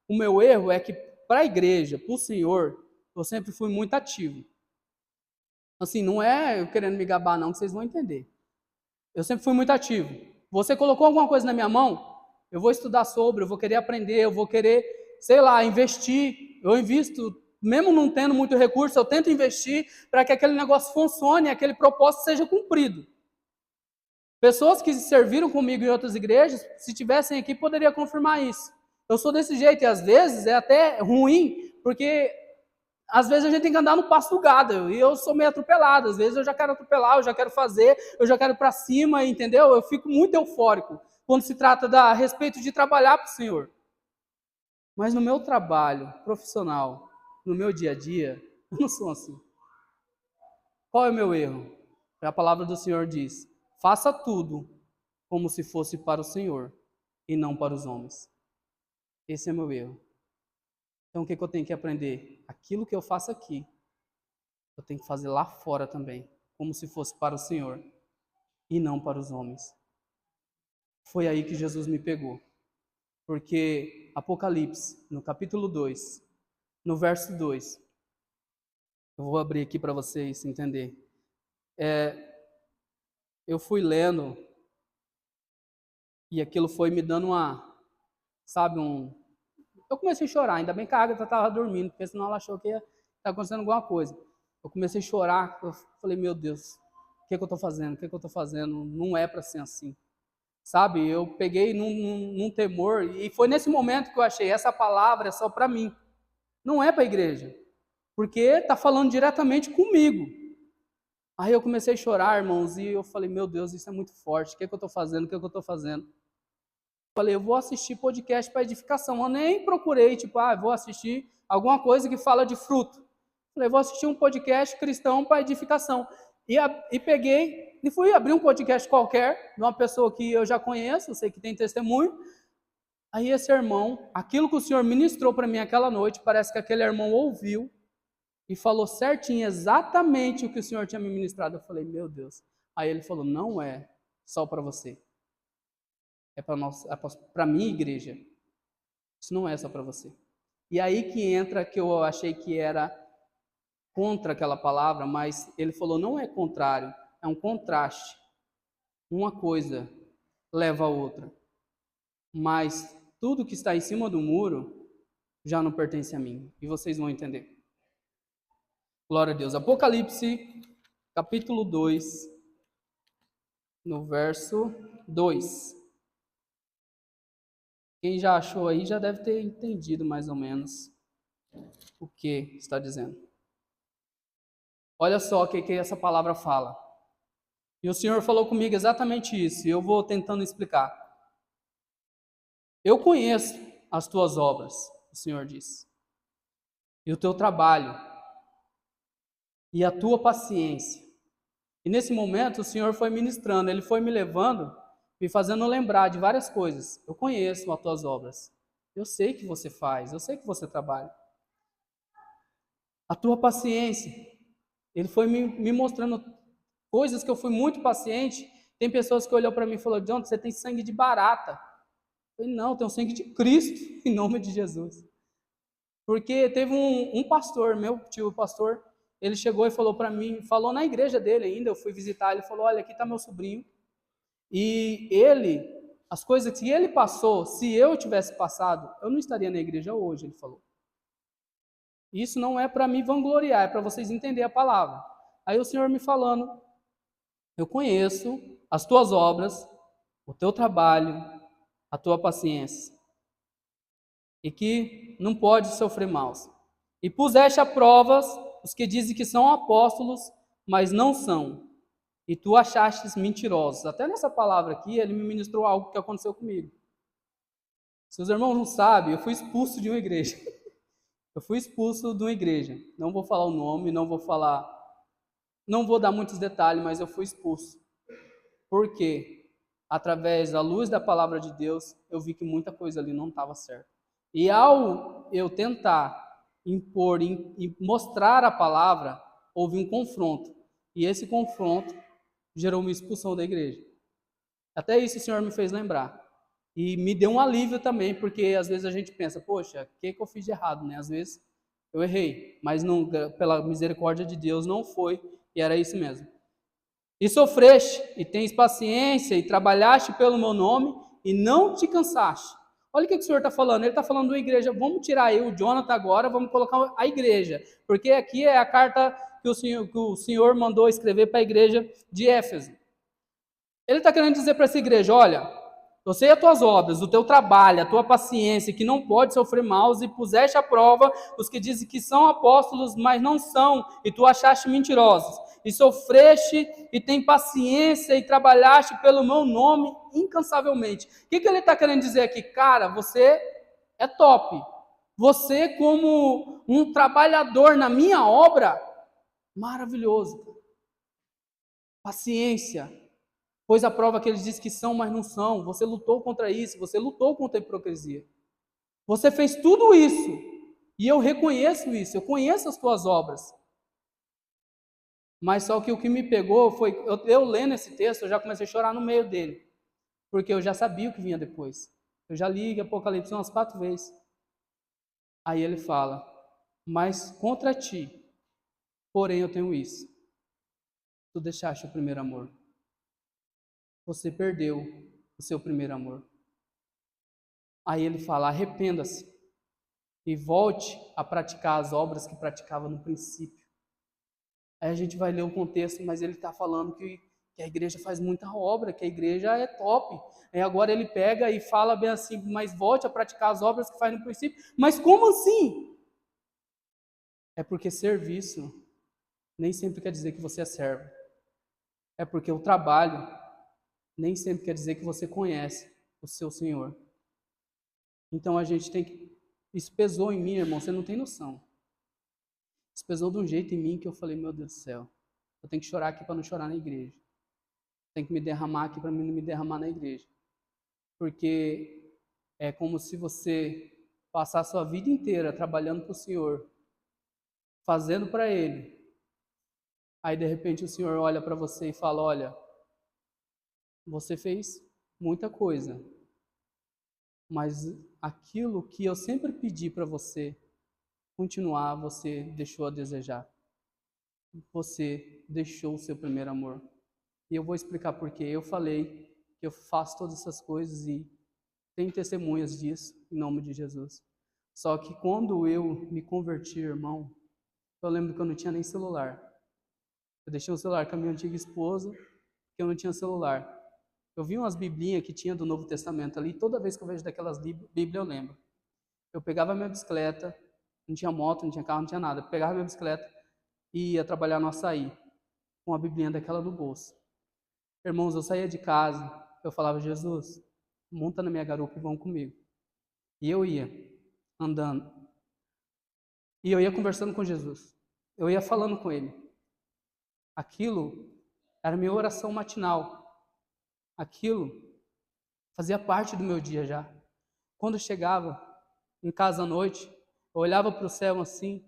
O meu erro é que para a igreja, para o Senhor, eu sempre fui muito ativo. Assim, não é eu querendo me gabar não, que vocês vão entender. Eu sempre fui muito ativo. Você colocou alguma coisa na minha mão, eu vou estudar sobre, eu vou querer aprender, eu vou querer, sei lá, investir. Eu invisto, mesmo não tendo muito recurso, eu tento investir para que aquele negócio funcione, aquele propósito seja cumprido. Pessoas que serviram comigo em outras igrejas, se tivessem aqui, poderiam confirmar isso. Eu sou desse jeito e às vezes é até ruim, porque às vezes a gente tem que andar no passo do gado, e eu sou meio atropelado, às vezes eu já quero atropelar, eu já quero fazer, eu já quero ir para cima, entendeu? Eu fico muito eufórico quando se trata a respeito de trabalhar para o Senhor. Mas no meu trabalho profissional, no meu dia a dia, eu não sou assim. Qual é o meu erro? A palavra do Senhor diz: faça tudo como se fosse para o Senhor e não para os homens. Esse é meu erro. Então o que eu tenho que aprender? Aquilo que eu faço aqui, eu tenho que fazer lá fora também, como se fosse para o Senhor e não para os homens. Foi aí que Jesus me pegou. Porque Apocalipse, no capítulo 2, no verso 2, eu vou abrir aqui para vocês entenderem. Eu fui lendo e aquilo foi me dando eu comecei a chorar, ainda bem que a Agatha estava dormindo, porque senão ela achou que ia estar acontecendo alguma coisa. Eu comecei a chorar, eu falei, meu Deus, o que eu estou fazendo? O que eu estou fazendo? Não é para ser assim. Sabe, eu peguei num temor, e foi nesse momento que eu achei, essa palavra é só para mim. Não é para a igreja, porque está falando diretamente comigo. Aí eu comecei a chorar, irmãos, e eu falei, meu Deus, isso é muito forte, o que eu estou fazendo? O que eu estou fazendo? Falei, eu vou assistir podcast para edificação. Eu nem procurei, vou assistir alguma coisa que fala de fruto. Falei, vou assistir um podcast cristão para edificação. E peguei e fui abrir um podcast qualquer, de uma pessoa que eu já conheço, eu sei que tem testemunho. Aí esse irmão, aquilo que o Senhor ministrou para mim aquela noite, parece que aquele irmão ouviu e falou certinho, exatamente o que o Senhor tinha me ministrado. Eu falei, meu Deus. Aí ele falou, não é só para você. É para minha igreja. Isso não é só para você. E aí que entra que eu achei que era contra aquela palavra, mas ele falou, não é contrário, é um contraste. Uma coisa leva a outra. Mas tudo que está em cima do muro já não pertence a mim. E vocês vão entender. Glória a Deus. Apocalipse, capítulo 2, no verso 2. Quem já achou aí já deve ter entendido mais ou menos o que está dizendo. Olha só o que essa palavra fala. E o Senhor falou comigo exatamente isso, e eu vou tentando explicar. Eu conheço as tuas obras, o Senhor disse, e o teu trabalho, e a tua paciência. E nesse momento o Senhor foi ministrando, Ele foi me levando, me fazendo lembrar de várias coisas. Eu conheço as tuas obras, eu sei que você faz, eu sei que você trabalha. A tua paciência. Ele foi me mostrando coisas que eu fui muito paciente. Tem pessoas que olham para mim e falaram, John, você tem sangue de barata. Eu falei, não, eu tenho sangue de Cristo, em nome de Jesus. Porque teve um pastor, meu tio pastor, ele chegou e falou para mim, falou na igreja dele ainda, eu fui visitar, ele falou, olha, aqui está meu sobrinho, e ele, as coisas que ele passou, se eu tivesse passado, eu não estaria na igreja hoje, ele falou. Isso não é para me vangloriar, é para vocês entenderem a palavra. Aí o Senhor me falando, eu conheço as tuas obras, o teu trabalho, a tua paciência, e que não pode sofrer mal. E puseste a provas os que dizem que são apóstolos, mas não são. E tu achastes mentirosos. Até nessa palavra aqui, ele me ministrou algo que aconteceu comigo. Se os irmãos não sabem, eu fui expulso de uma igreja. Eu fui expulso de uma igreja. Não vou falar o nome, não vou dar muitos detalhes, mas eu fui expulso. Por quê? Através da luz da palavra de Deus, eu vi que muita coisa ali não estava certa. E ao eu tentar impor e mostrar a palavra, houve um confronto. E esse confronto gerou uma expulsão da igreja. Até isso o Senhor me fez lembrar. E me deu um alívio também, porque às vezes a gente pensa, poxa, o que eu fiz de errado, né? Às vezes eu errei, mas não, pela misericórdia de Deus não foi, e era isso mesmo. E sofreste, e tens paciência, e trabalhaste pelo meu nome, e não te cansaste. Olha o que o Senhor está falando. Ele está falando de uma igreja. Vamos tirar aí o Jonathan agora, vamos colocar a igreja. Porque aqui é a carta que o Senhor mandou escrever para a igreja de Éfeso. Ele está querendo dizer para essa igreja, olha, eu sei as tuas obras, o teu trabalho, a tua paciência, que não pode sofrer mal, e puseste à prova os que dizem que são apóstolos, mas não são, e tu achaste mentirosos. E sofreste, e tem paciência, e trabalhaste pelo meu nome incansavelmente. O que ele está querendo dizer aqui? Cara, você é top. Você, como um trabalhador na minha obra, maravilhoso. Paciência. Pois a prova que eles dizem que são, mas não são. Você lutou contra isso, você lutou contra a hipocrisia. Você fez tudo isso. E eu reconheço isso, eu conheço as tuas obras. Mas só que o que me pegou foi, eu lendo esse texto, eu já comecei a chorar no meio dele. Porque eu já sabia o que vinha depois. Eu já li Apocalipse umas 4 vezes. Aí ele fala, mas contra ti, porém eu tenho isso. Tu deixaste o primeiro amor. Você perdeu o seu primeiro amor. Aí ele fala, arrependa-se e volte a praticar as obras que praticava no princípio. Aí a gente vai ler o contexto, mas ele está falando que a igreja faz muita obra, que a igreja é top. Aí agora ele pega e fala bem assim, mas volte a praticar as obras que faz no princípio. Mas como assim? É porque serviço nem sempre quer dizer que você é servo. É porque o trabalho nem sempre quer dizer que você conhece o seu Senhor. Então a gente tem que... Isso pesou em mim, irmão, você não tem noção. Isso pesou de um jeito em mim que eu falei, meu Deus do céu, eu tenho que chorar aqui para não chorar na igreja. Tenho que me derramar aqui para não me derramar na igreja. Porque é como se você passar a sua vida inteira trabalhando para o Senhor, fazendo para Ele. Aí de repente o Senhor olha para você e fala, olha, você fez muita coisa, mas aquilo que eu sempre pedi para você continuar, você deixou a desejar. Você deixou o seu primeiro amor. E eu vou explicar por quê. Eu falei que eu faço todas essas coisas e tenho testemunhas disso, em nome de Jesus. Só que quando eu me converti, irmão, eu lembro que eu não tinha nem celular. Eu deixei o celular com a minha antiga esposa, porque eu não tinha celular. Eu vi umas biblinhas que tinha do Novo Testamento ali, toda vez que eu vejo daquelas bíblias eu lembro. Eu pegava a minha bicicleta, não tinha moto, não tinha carro, não tinha nada. Eu pegava a minha bicicleta e ia trabalhar no açaí, com a biblinha daquela no bolso. Irmãos, eu saía de casa, eu falava, Jesus, monta na minha garupa e vão comigo. E eu ia, andando. E eu ia conversando com Jesus. Eu ia falando com Ele. Aquilo era minha oração matinal. Aquilo fazia parte do meu dia já. Quando eu chegava em casa à noite, eu olhava para o céu assim,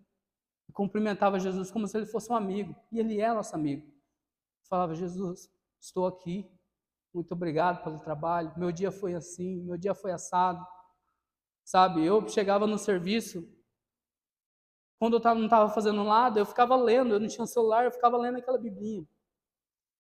cumprimentava Jesus como se ele fosse um amigo, e ele é nosso amigo. Falava: Jesus, estou aqui, muito obrigado pelo trabalho, meu dia foi assim, meu dia foi assado, sabe? Eu chegava no serviço, quando eu não estava fazendo nada, eu ficava lendo, eu não tinha celular, eu ficava lendo aquela biblinha.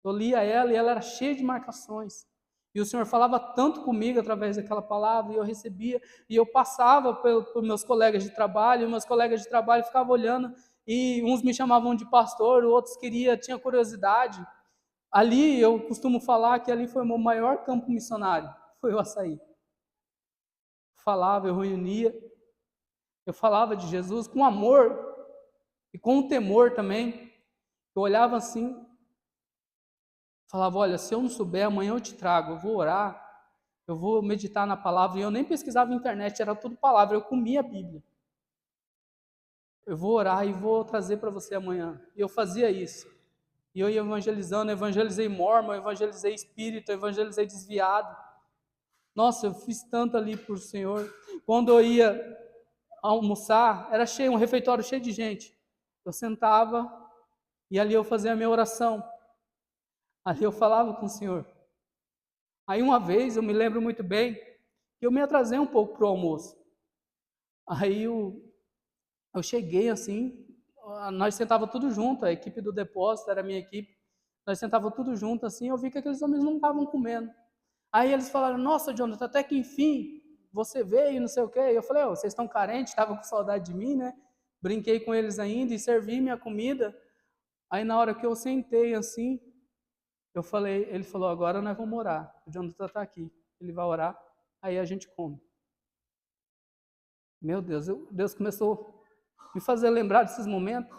Eu lia ela e ela era cheia de marcações. E o Senhor falava tanto comigo através daquela palavra, e eu recebia, e eu passava por meus colegas de trabalho, e meus colegas de trabalho ficavam olhando, e uns me chamavam de pastor, outros tinha curiosidade. Ali, eu costumo falar que ali foi o meu maior campo missionário, foi o Açaí. Falava, eu reunia, eu falava de Jesus com amor e com temor também. Eu olhava assim, falava: olha, se eu não souber, amanhã eu te trago, eu vou orar, eu vou meditar na palavra. E eu nem pesquisava na internet, era tudo palavra, eu comia a Bíblia. Eu vou orar e vou trazer para você amanhã. E eu fazia isso. E eu ia evangelizando, evangelizei mormon, evangelizei espírita, evangelizei desviado. Nossa, eu fiz tanto ali por Senhor. Quando eu ia almoçar, era cheio, um refeitório cheio de gente. Eu sentava e ali eu fazia a minha oração. Ali eu falava com o Senhor. Aí uma vez, eu me lembro muito bem, que eu me atrasei um pouco para o almoço. Aí eu cheguei assim, nós sentávamos tudo junto, a equipe do depósito era a minha equipe, nós sentávamos tudo junto assim, eu vi que aqueles homens não estavam comendo. Aí eles falaram: nossa, Jonathan, até que enfim, você veio, não sei o quê. Eu falei: oh, vocês estão carentes, estavam com saudade de mim, né? Brinquei com eles ainda e servi minha comida. Aí na hora que eu sentei assim, ele falou: agora nós vamos orar. O Jonathan está aqui, ele vai orar, aí a gente come. Meu Deus, Deus começou a me fazer lembrar desses momentos.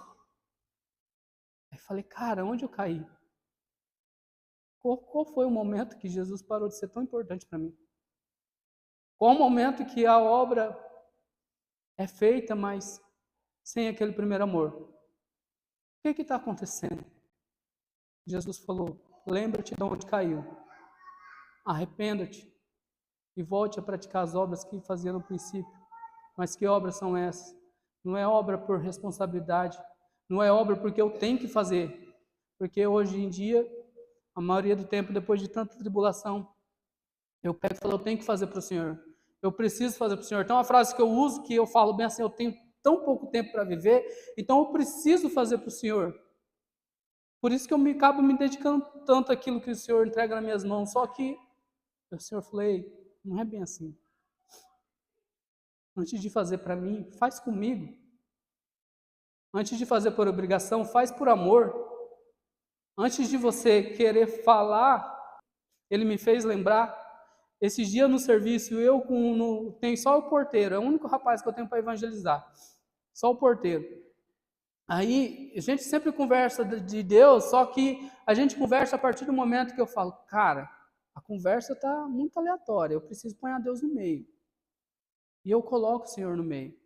Aí falei: cara, onde eu caí? Qual foi o momento que Jesus parou de ser tão importante para mim? Qual o momento que a obra é feita, mas sem aquele primeiro amor? O que está acontecendo? Jesus falou: lembra-te de onde caiu, arrependa-te e volte a praticar as obras que fazia no princípio. Mas que obras são essas? Não é obra por responsabilidade, não é obra porque eu tenho que fazer, porque hoje em dia, a maioria do tempo, depois de tanta tribulação, eu pego e falo: eu tenho que fazer para o Senhor, eu preciso fazer para o Senhor. Então, uma frase que eu uso, que eu falo bem assim: eu tenho tão pouco tempo para viver, então eu preciso fazer para o Senhor. Por isso que eu acabo me dedicando tanto àquilo que o Senhor entrega nas minhas mãos. Só que o Senhor falou: ei, não é bem assim. Antes de fazer para mim, faz comigo. Antes de fazer por obrigação, faz por amor. Antes de você querer falar, ele me fez lembrar. Esses dias no serviço, tem só o porteiro, é o único rapaz que eu tenho para evangelizar. Só o porteiro. Aí, a gente sempre conversa de Deus, só que a gente conversa a partir do momento que eu falo: cara, a conversa está muito aleatória, eu preciso pôr a Deus no meio. E eu coloco o Senhor no meio.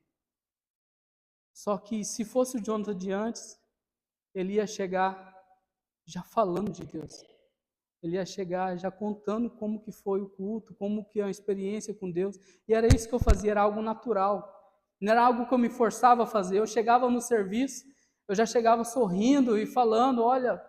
Só que se fosse o Jonathan de antes, ele ia chegar já falando de Deus. Ele ia chegar já contando como que foi o culto, como que é a experiência com Deus. E era isso que eu fazia, era algo natural. Não era algo que eu me forçava a fazer. Eu chegava no serviço, eu já chegava sorrindo e falando: olha,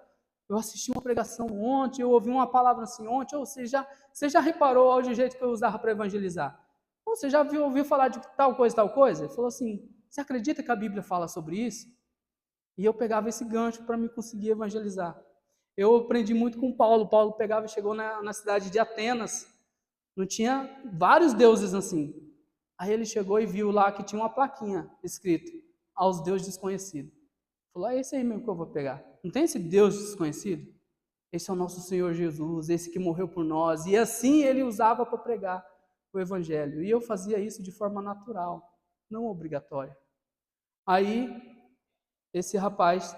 eu assisti uma pregação ontem, eu ouvi uma palavra assim ontem. Ou você já reparou ao jeito que eu usava para evangelizar? Ou você já ouviu falar de tal coisa? Ele falou assim: você acredita que a Bíblia fala sobre isso? E eu pegava esse gancho para me conseguir evangelizar. Eu aprendi muito com Paulo. Paulo pegava e chegou na cidade de Atenas. Não tinha vários deuses assim. Aí ele chegou e viu lá que tinha uma plaquinha escrito: aos deuses desconhecidos. Falou: é esse aí mesmo que eu vou pegar. Não tem esse Deus desconhecido? Esse é o nosso Senhor Jesus, esse que morreu por nós. E assim ele usava para pregar o evangelho. E eu fazia isso de forma natural, não obrigatória. Aí esse rapaz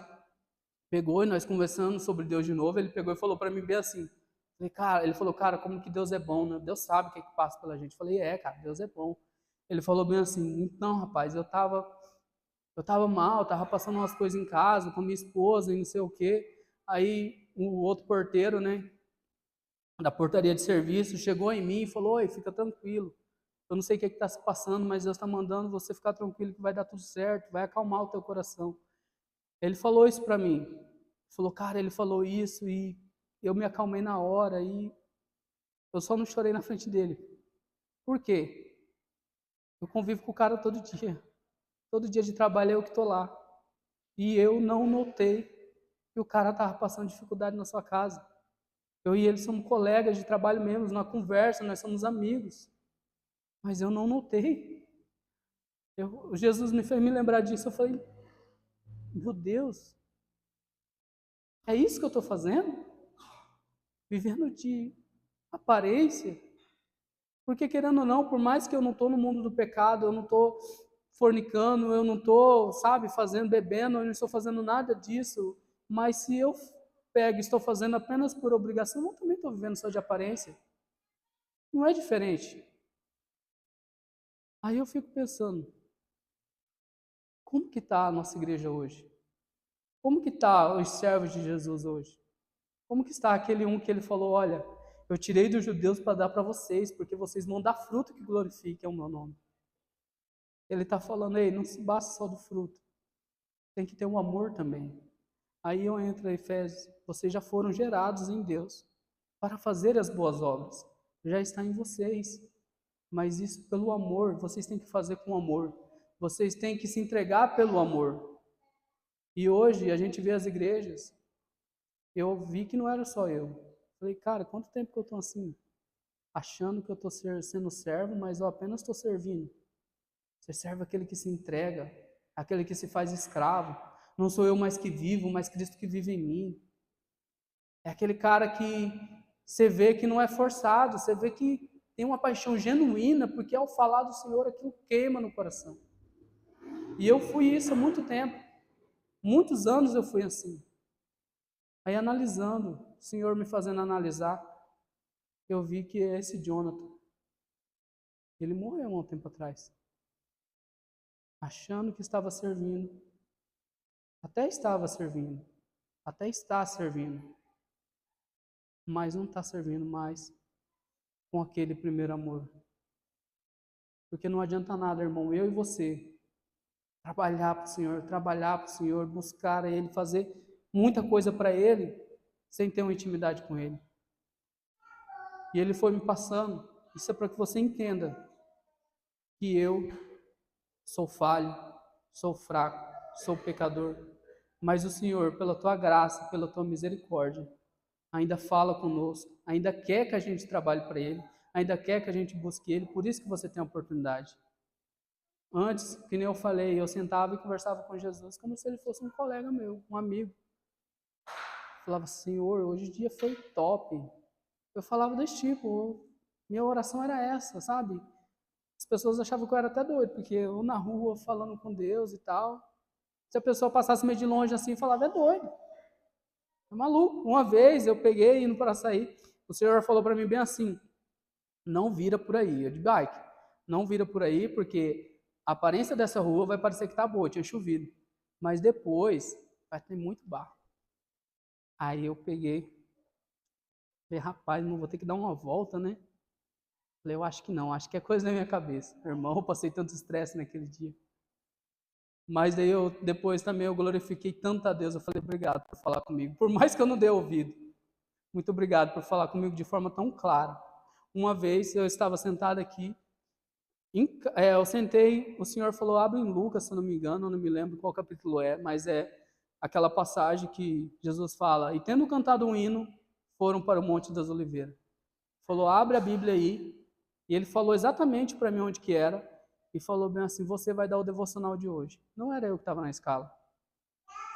pegou e nós conversando sobre Deus de novo, ele pegou e falou para mim bem assim. Ele falou: cara, como que Deus é bom, né? Deus sabe o que passa pela gente. Eu falei: cara, Deus é bom. Ele falou bem assim: então, rapaz, eu tava mal, tava passando umas coisas em casa com minha esposa e não sei o quê. Aí o outro porteiro, né, da portaria de serviço, chegou em mim e falou: oi, fica tranquilo, Eu não sei o que está se passando, mas Deus está mandando você ficar tranquilo que vai dar tudo certo, vai acalmar o teu coração. Ele falou isso para mim. Falou, cara, ele falou isso e eu me acalmei na hora e eu só não chorei na frente dele. Por quê? Eu convivo com o cara todo dia. Todo dia de trabalho é eu que estou lá. E eu não notei que o cara estava passando dificuldade na sua casa. Eu e ele somos colegas de trabalho mesmo, na conversa, nós somos amigos. Mas eu não notei. Jesus me fez me lembrar disso. Eu falei, meu Deus, é isso que eu estou fazendo? Vivendo de aparência? Porque querendo ou não, por mais que eu não estou no mundo do pecado, eu não estou fornicando, eu não estou, sabe, fazendo, bebendo, eu não estou fazendo nada disso. Mas se eu pego e estou fazendo apenas por obrigação, eu também estou vivendo só de aparência. Não é diferente. Aí eu fico pensando, como que está a nossa igreja hoje? Como que está os servos de Jesus hoje? Como que está aquele um que ele falou, olha, eu tirei dos judeus para dar para vocês, porque vocês vão dar fruto que glorifique o meu nome. Ele está falando, ei, não se basta só do fruto, tem que ter um amor também. Aí eu entro em Efésios, vocês já foram gerados em Deus para fazer as boas obras, já está em vocês, mas isso pelo amor, vocês têm que fazer com amor, vocês têm que se entregar pelo amor. E hoje a gente vê as igrejas, eu vi que não era só eu. Falei, cara, quanto tempo que eu estou assim? Achando que eu estou sendo servo, mas eu apenas estou servindo. Você serve aquele que se entrega, aquele que se faz escravo. Não sou eu mais que vivo, mas Cristo que vive em mim. É aquele cara que você vê que não é forçado, você vê que tem uma paixão genuína, porque ao falar do Senhor aquilo queima no coração. E eu fui isso há muito tempo. Muitos anos eu fui assim. Aí analisando, o Senhor me fazendo analisar, eu vi que esse Jonathan, ele morreu há um tempo atrás. Achando que estava servindo. Até estava servindo. Até está servindo. Mas não está servindo mais com aquele primeiro amor. Porque não adianta nada, irmão, eu e você, trabalhar para o Senhor, buscar Ele, fazer muita coisa para Ele, sem ter uma intimidade com Ele. E Ele foi me passando. Isso é para que você entenda que eu sou falho, sou fraco, sou pecador, mas o Senhor, pela tua graça, pela tua misericórdia, ainda fala conosco, ainda quer que a gente trabalhe para Ele, ainda quer que a gente busque Ele, por isso que você tem a oportunidade. Antes, que nem eu falei, eu sentava e conversava com Jesus como se Ele fosse um colega meu, um amigo. Eu falava, Senhor, hoje o dia foi top. Eu falava desse tipo, minha oração era essa, sabe? As pessoas achavam que eu era até doido, porque eu na rua falando com Deus e tal. Se a pessoa passasse meio de longe assim, falava, é doido. É maluco. Uma vez eu peguei indo para sair, o Senhor falou para mim bem assim, não vira por aí. Eu de bike, não vira por aí, porque a aparência dessa rua vai parecer que tá boa, tinha chovido. Mas depois vai ter muito barro. Aí eu peguei, falei, rapaz, não vou ter que dar uma volta, né? Falei, eu acho que não, acho que é coisa na minha cabeça. Irmão, eu passei tanto estresse naquele dia. Mas daí depois também eu glorifiquei tanto a Deus, eu falei, obrigado por falar comigo. Por mais que eu não dê ouvido, muito obrigado por falar comigo de forma tão clara. Uma vez eu estava sentado aqui, eu sentei, o Senhor falou, abre em Lucas, se eu não me engano, eu não me lembro qual capítulo é, mas é aquela passagem que Jesus fala, e tendo cantado um hino, foram para o Monte das Oliveiras. Falou, abre a Bíblia aí, e ele falou exatamente para mim onde que era, e falou bem assim, você vai dar o devocional de hoje. Não era eu que estava na escala.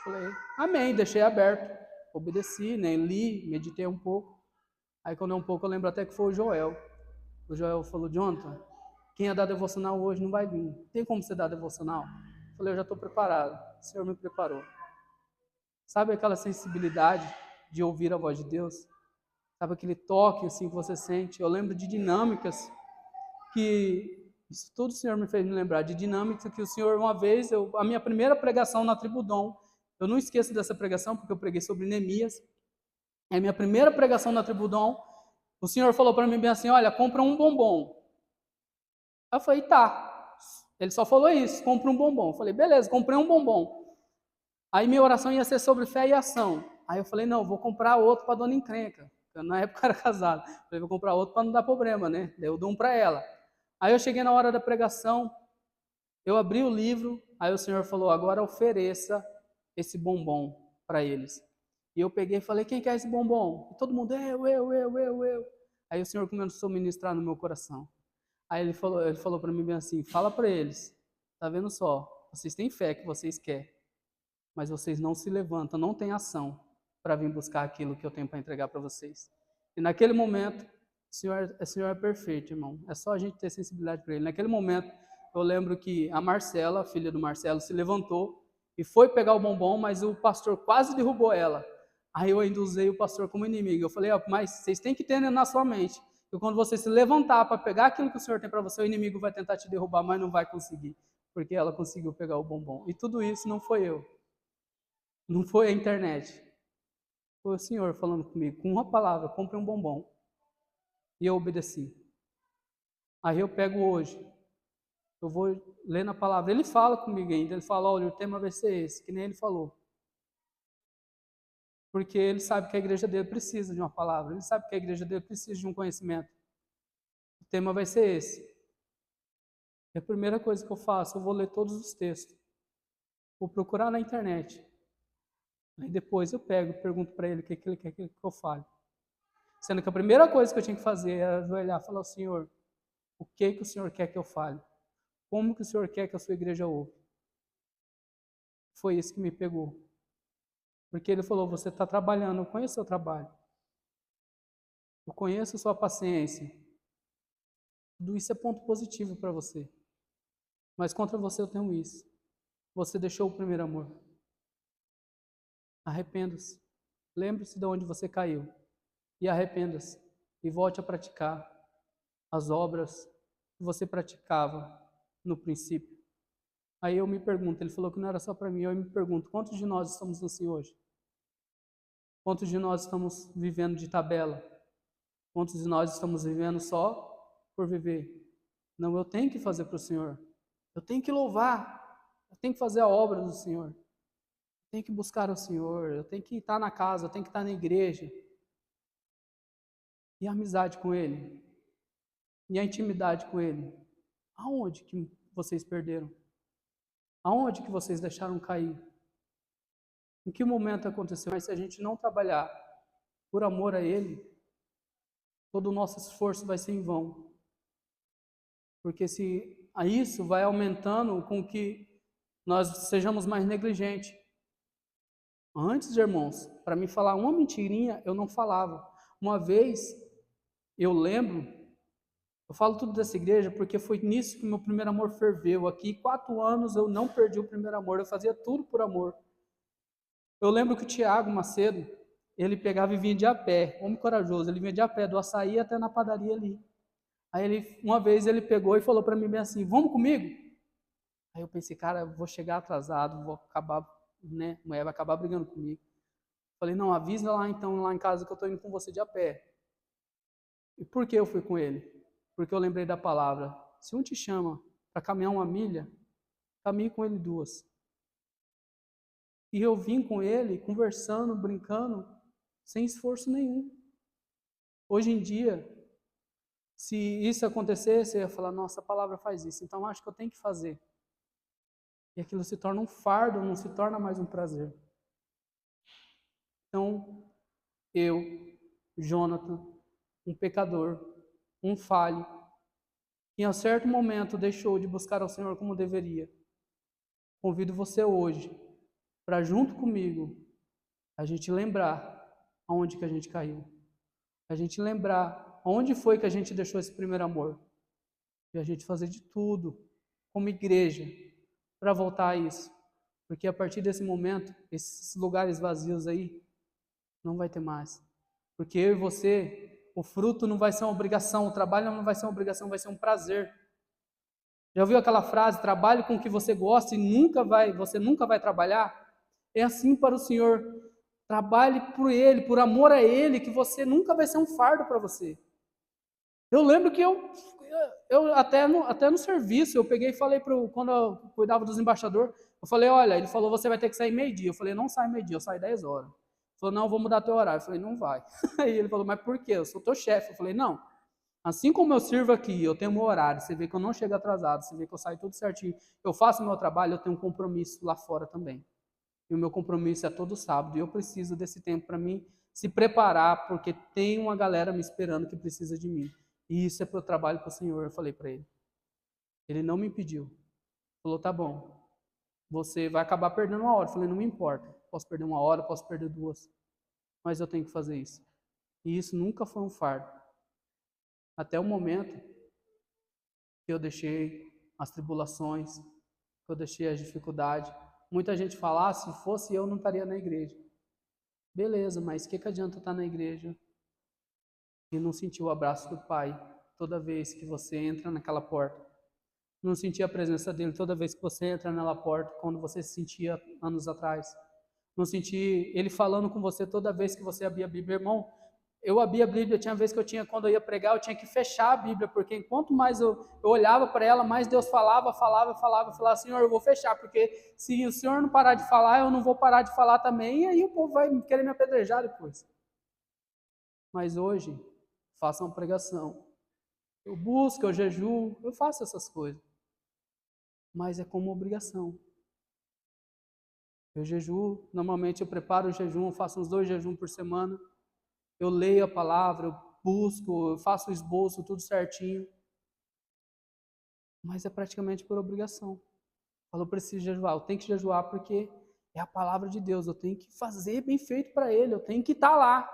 Falei, amém, deixei aberto, obedeci, né, li, meditei um pouco. Aí quando é um pouco eu lembro até que foi o Joel. O Joel falou, Jonathan, quem ia dar devocional hoje não vai vir. Tem como você dar devocional? Falei, eu já estou preparado, o Senhor me preparou. Sabe aquela sensibilidade de ouvir a voz de Deus? Sabe aquele toque assim que você sente? Eu lembro de dinâmicas que isso tudo o Senhor me fez me lembrar de dinâmicas que o Senhor uma vez, a minha primeira pregação na Tribo Dom, eu não esqueço dessa pregação porque eu preguei sobre Neemias. É a minha primeira pregação na Tribo Dom. O Senhor falou para mim bem assim, olha, compra um bombom. Aí eu falei, tá. Ele só falou isso, compra um bombom. Eu falei, beleza, comprei um bombom. Aí minha oração ia ser sobre fé e ação. Aí eu falei, não, vou comprar outro para dona encrenca. Eu, na época eu era casado. Eu falei, vou comprar outro para não dar problema, né? Daí eu dou um para ela. Aí eu cheguei na hora da pregação, eu abri o livro, aí o Senhor falou, agora ofereça esse bombom para eles. E eu peguei e falei, quem quer esse bombom? E todo mundo, eu. Aí o Senhor começou a ministrar no meu coração. Aí ele falou para mim bem assim, fala para eles, tá vendo só, vocês têm fé que vocês querem, mas vocês não se levantam, não têm ação para vir buscar aquilo que eu tenho para entregar para vocês. E naquele momento, o Senhor é perfeito, irmão. É só a gente ter sensibilidade para Ele. Naquele momento, eu lembro que a Marcela, a filha do Marcelo, se levantou e foi pegar o bombom, mas o pastor quase derrubou ela. Aí eu ainda usei o pastor como inimigo. Eu falei, mas vocês têm que ter na sua mente que quando você se levantar para pegar aquilo que o Senhor tem para você, o inimigo vai tentar te derrubar, mas não vai conseguir, porque ela conseguiu pegar o bombom. E tudo isso não foi eu. Não foi a internet. Foi o Senhor falando comigo, com uma palavra, compre um bombom. E eu obedeci. Aí eu pego hoje, eu vou ler na palavra. Ele fala comigo ainda, ele fala, olha, o tema vai ser esse, que nem ele falou. Porque ele sabe que a igreja dele precisa de uma palavra, ele sabe que a igreja dele precisa de um conhecimento. O tema vai ser esse. E a primeira coisa que eu faço, eu vou ler todos os textos. Vou procurar na internet. Aí depois eu pego e pergunto para ele o que ele quer que eu fale. Sendo que a primeira coisa que eu tinha que fazer era ajoelhar e falar ao Senhor, o que o Senhor quer que eu fale? Como que o Senhor quer que a sua igreja ouve? Foi isso que me pegou. Porque ele falou, você está trabalhando, eu conheço o seu trabalho. Eu conheço a sua paciência. Tudo isso é ponto positivo para você. Mas contra você eu tenho isso. Você deixou o primeiro amor. Arrependa-se. Lembre-se de onde você caiu. E arrependa-se. E volte a praticar as obras que você praticava no princípio. Aí eu me pergunto, ele falou que não era só para mim, eu me pergunto, quantos de nós estamos assim hoje? Quantos de nós estamos vivendo de tabela? Quantos de nós estamos vivendo só por viver? Não, eu tenho que fazer para o Senhor. Eu tenho que louvar. Eu tenho que fazer a obra do Senhor. Eu tenho que buscar o Senhor. Eu tenho que estar na casa, eu tenho que estar na igreja. E a amizade com Ele? E a intimidade com Ele? Aonde que vocês perderam? Aonde que vocês deixaram cair? Em que momento aconteceu? Mas se a gente não trabalhar por amor a Ele, todo o nosso esforço vai ser em vão. Porque se a isso vai aumentando com que nós sejamos mais negligentes. Antes, irmãos, para me falar uma mentirinha, eu não falava. Uma vez, eu lembro, eu falo tudo dessa igreja porque foi nisso que meu primeiro amor ferveu. Aqui, 4 anos, eu não perdi o primeiro amor, eu fazia tudo por amor. Eu lembro que o Tiago Macedo, ele pegava e vinha de a pé, homem corajoso, ele vinha de a pé, do açaí até na padaria ali. Aí uma vez ele pegou e falou para mim bem assim, vamos comigo? Aí eu pensei, cara, eu vou chegar atrasado, vou acabar, né, a mulher vai acabar brigando comigo. Falei, não, avisa lá então, lá em casa que eu estou indo com você de a pé. E por que eu fui com ele? Porque eu lembrei da palavra, se um te chama para caminhar 1 milha, caminhe com ele 2. E eu vim com ele, conversando, brincando, sem esforço nenhum. Hoje em dia, se isso acontecesse, eu ia falar, nossa, a palavra faz isso, então acho que eu tenho que fazer. E aquilo se torna um fardo, não se torna mais um prazer. Então, eu, Jonathan, um pecador, um falho, que em um certo momento deixou de buscar ao Senhor como deveria, convido você hoje para junto comigo a gente lembrar aonde que a gente caiu, a gente lembrar aonde foi que a gente deixou esse primeiro amor e a gente fazer de tudo como igreja para voltar a isso, porque a partir desse momento esses lugares vazios aí não vai ter mais, porque eu e você, o fruto não vai ser uma obrigação, o trabalho não vai ser uma obrigação, vai ser um prazer. Já ouviu aquela frase, trabalhe com o que você gosta e você nunca vai trabalhar? É assim para o Senhor. Trabalhe por Ele, por amor a Ele, que você nunca vai ser um fardo para você. Eu lembro que eu eu até no serviço, eu peguei e falei quando eu cuidava dos embaixadores, eu falei, olha, ele falou, você vai ter que sair meio-dia. Eu falei, não sai meio-dia, eu saio 10 horas. Ele falou, não, eu vou mudar teu horário. Eu falei, não vai. Aí ele falou, mas por quê? Eu sou teu chefe. Eu falei, não, assim como eu sirvo aqui, eu tenho meu horário, você vê que eu não chego atrasado, você vê que eu saio tudo certinho, eu faço o meu trabalho, eu tenho um compromisso lá fora também. E o meu compromisso é todo sábado, e eu preciso desse tempo para mim se preparar, porque tem uma galera me esperando que precisa de mim. E isso é para o trabalho para o Senhor, eu falei para ele. Ele não me impediu. Falou, tá bom, você vai acabar perdendo uma hora. Eu falei, não me importa, posso perder uma hora, posso perder 2, mas eu tenho que fazer isso. E isso nunca foi um fardo. Até o momento que eu deixei as tribulações, que eu deixei as dificuldades. Muita gente fala, se fosse eu, não estaria na igreja. Beleza, mas o que adianta estar na igreja e não sentir o abraço do Pai toda vez que você entra naquela porta? Não sentir a presença dele toda vez que você entra naquela porta, quando você se sentia anos atrás? Não sentir ele falando com você toda vez que você abria a Bíblia? Irmão, eu abria a Bíblia, tinha vez que quando eu ia pregar, eu tinha que fechar a Bíblia, porque enquanto mais eu olhava para ela, mais Deus falava, Senhor, eu vou fechar, porque se o Senhor não parar de falar, eu não vou parar de falar também, e aí o povo vai querer me apedrejar depois. Mas hoje, faço uma pregação, eu busco, eu jejuo, eu faço essas coisas, mas é como obrigação. Eu jejuo, normalmente eu preparo o jejum, eu faço uns 2 jejuns por semana, eu leio a palavra, eu busco, eu faço o esboço, tudo certinho. Mas é praticamente por obrigação. Eu preciso jejuar, eu tenho que jejuar porque é a palavra de Deus, eu tenho que fazer bem feito para Ele, eu tenho que estar lá.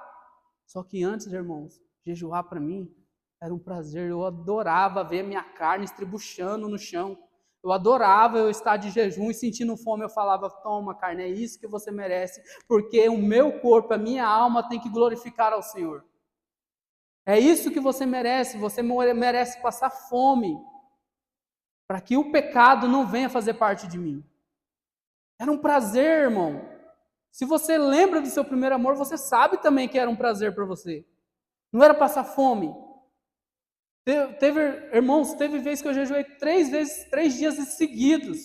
Só que antes, irmãos, jejuar para mim era um prazer, eu adorava ver a minha carne estribuchando no chão. Eu adorava eu estar de jejum e sentindo fome, eu falava, toma carne, é isso que você merece, porque o meu corpo, a minha alma tem que glorificar ao Senhor. É isso que você merece passar fome, para que o pecado não venha fazer parte de mim. Era um prazer, irmão. Se você lembra do seu primeiro amor, você sabe também que era um prazer para você. Não era passar fome. Irmãos, teve vez que eu jejuei 3 dias seguidos.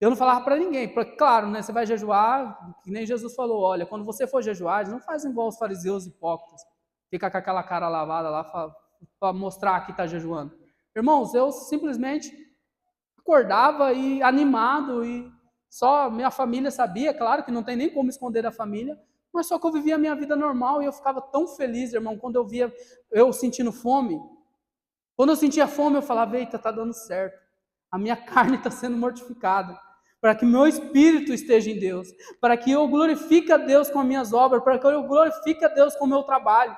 Eu não falava para ninguém. Claro, né? Você vai jejuar, que nem Jesus falou, olha, quando você for jejuar, não faz igual os fariseus hipócritas. Fica com aquela cara lavada lá para mostrar que está jejuando. Irmãos, eu simplesmente acordava e animado, e só minha família sabia, claro que não tem nem como esconder da família, mas só que eu vivia a minha vida normal e eu ficava tão feliz, irmão, quando eu via eu sentindo fome. Quando eu sentia fome, eu falava, eita, está dando certo. A minha carne está sendo mortificada, para que meu espírito esteja em Deus, para que eu glorifique a Deus com as minhas obras, para que eu glorifique a Deus com o meu trabalho.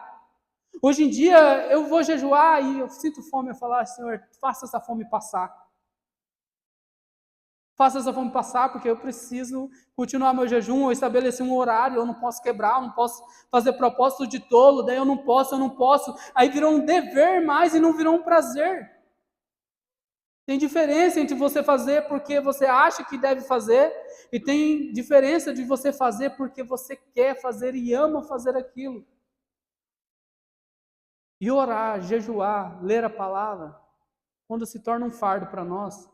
Hoje em dia, eu vou jejuar e eu sinto fome, eu falo, Senhor, faça essa fome passar. Faça essa fome passar, porque eu preciso continuar meu jejum, eu estabeleci um horário, eu não posso quebrar, eu não posso fazer propósito de tolo, daí eu não posso. Aí virou um dever mais e não virou um prazer. Tem diferença entre você fazer porque você acha que deve fazer, e tem diferença de você fazer porque você quer fazer e ama fazer aquilo. E orar, jejuar, ler a palavra, quando se torna um fardo para nós,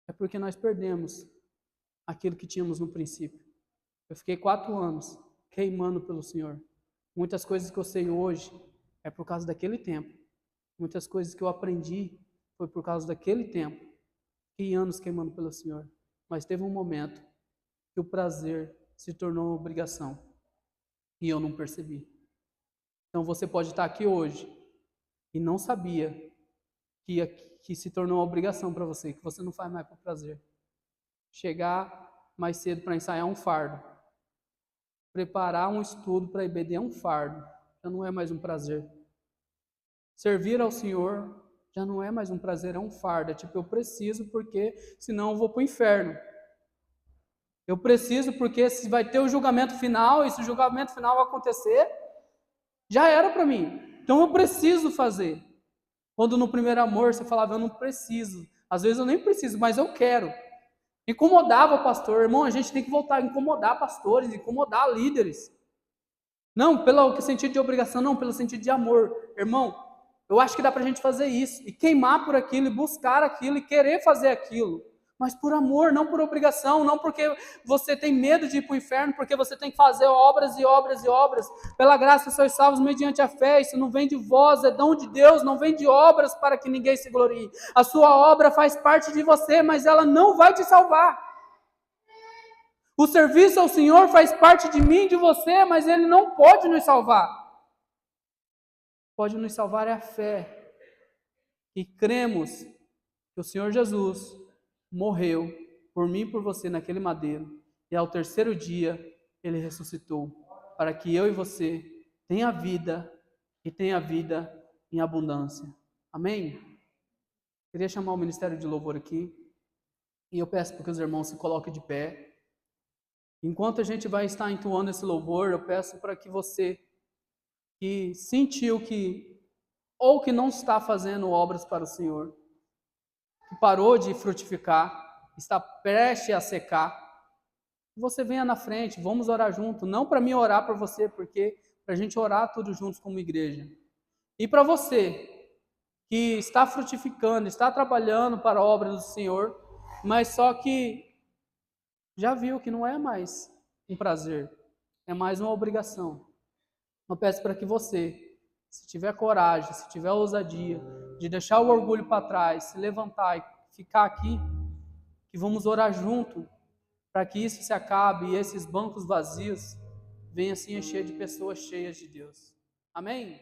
é porque nós perdemos aquilo que tínhamos no princípio. Eu fiquei 4 anos queimando pelo Senhor. Muitas coisas que eu sei hoje é por causa daquele tempo. Muitas coisas que eu aprendi foi por causa daquele tempo. Fiquei anos queimando pelo Senhor. Mas teve um momento que o prazer se tornou uma obrigação. E eu não percebi. Então você pode estar aqui hoje e não sabia que se tornou uma obrigação para você, que você não faz mais por prazer. Chegar mais cedo para ensaiar um fardo. Preparar um estudo para IBD é um fardo, já não é mais um prazer. Servir ao Senhor já não é mais um prazer, é um fardo. É tipo, eu preciso porque senão eu vou para o inferno. Eu preciso porque se vai ter o julgamento final, e se o julgamento final acontecer, já era para mim. Então eu preciso fazer. Quando no primeiro amor você falava, eu não preciso. Às vezes eu nem preciso, mas eu quero. Incomodava o pastor. Irmão, a gente tem que voltar a incomodar pastores, incomodar líderes. Não pelo sentido de obrigação, não, pelo sentido de amor. Irmão, Eu acho que dá para a gente fazer isso, e queimar por aquilo, e buscar aquilo, e querer fazer aquilo. Mas por amor, não por obrigação, não porque você tem medo de ir para o inferno, porque você tem que fazer obras e obras e obras. Pela graça sois salvos mediante a fé, isso não vem de vós, é dom de Deus, não vem de obras para que ninguém se glorie. A sua obra faz parte de você, mas ela não vai te salvar. O serviço ao Senhor faz parte de mim e de você, mas ele não pode nos salvar. Pode nos salvar é a fé. E cremos que o Senhor Jesus morreu por mim e por você naquele madeiro, e ao terceiro dia ele ressuscitou, para que eu e você tenha vida, e tenha vida em abundância. Amém? Queria chamar o Ministério de Louvor aqui, e eu peço para que os irmãos se coloquem de pé. Enquanto a gente vai estar entoando esse louvor, eu peço para que você que sentiu que, ou que não está fazendo obras para o Senhor, que parou de frutificar, está prestes a secar, você venha na frente, vamos orar junto, não para mim orar por você, porque para a gente orar todos juntos como igreja. E para você que está frutificando, está trabalhando para a obra do Senhor, mas só que já viu que não é mais um prazer, é mais uma obrigação. Eu peço para que você, se tiver coragem, se tiver ousadia, de deixar o orgulho para trás, se levantar e ficar aqui, que vamos orar junto, para que isso se acabe e esses bancos vazios venham se encher de pessoas cheias de Deus. Amém?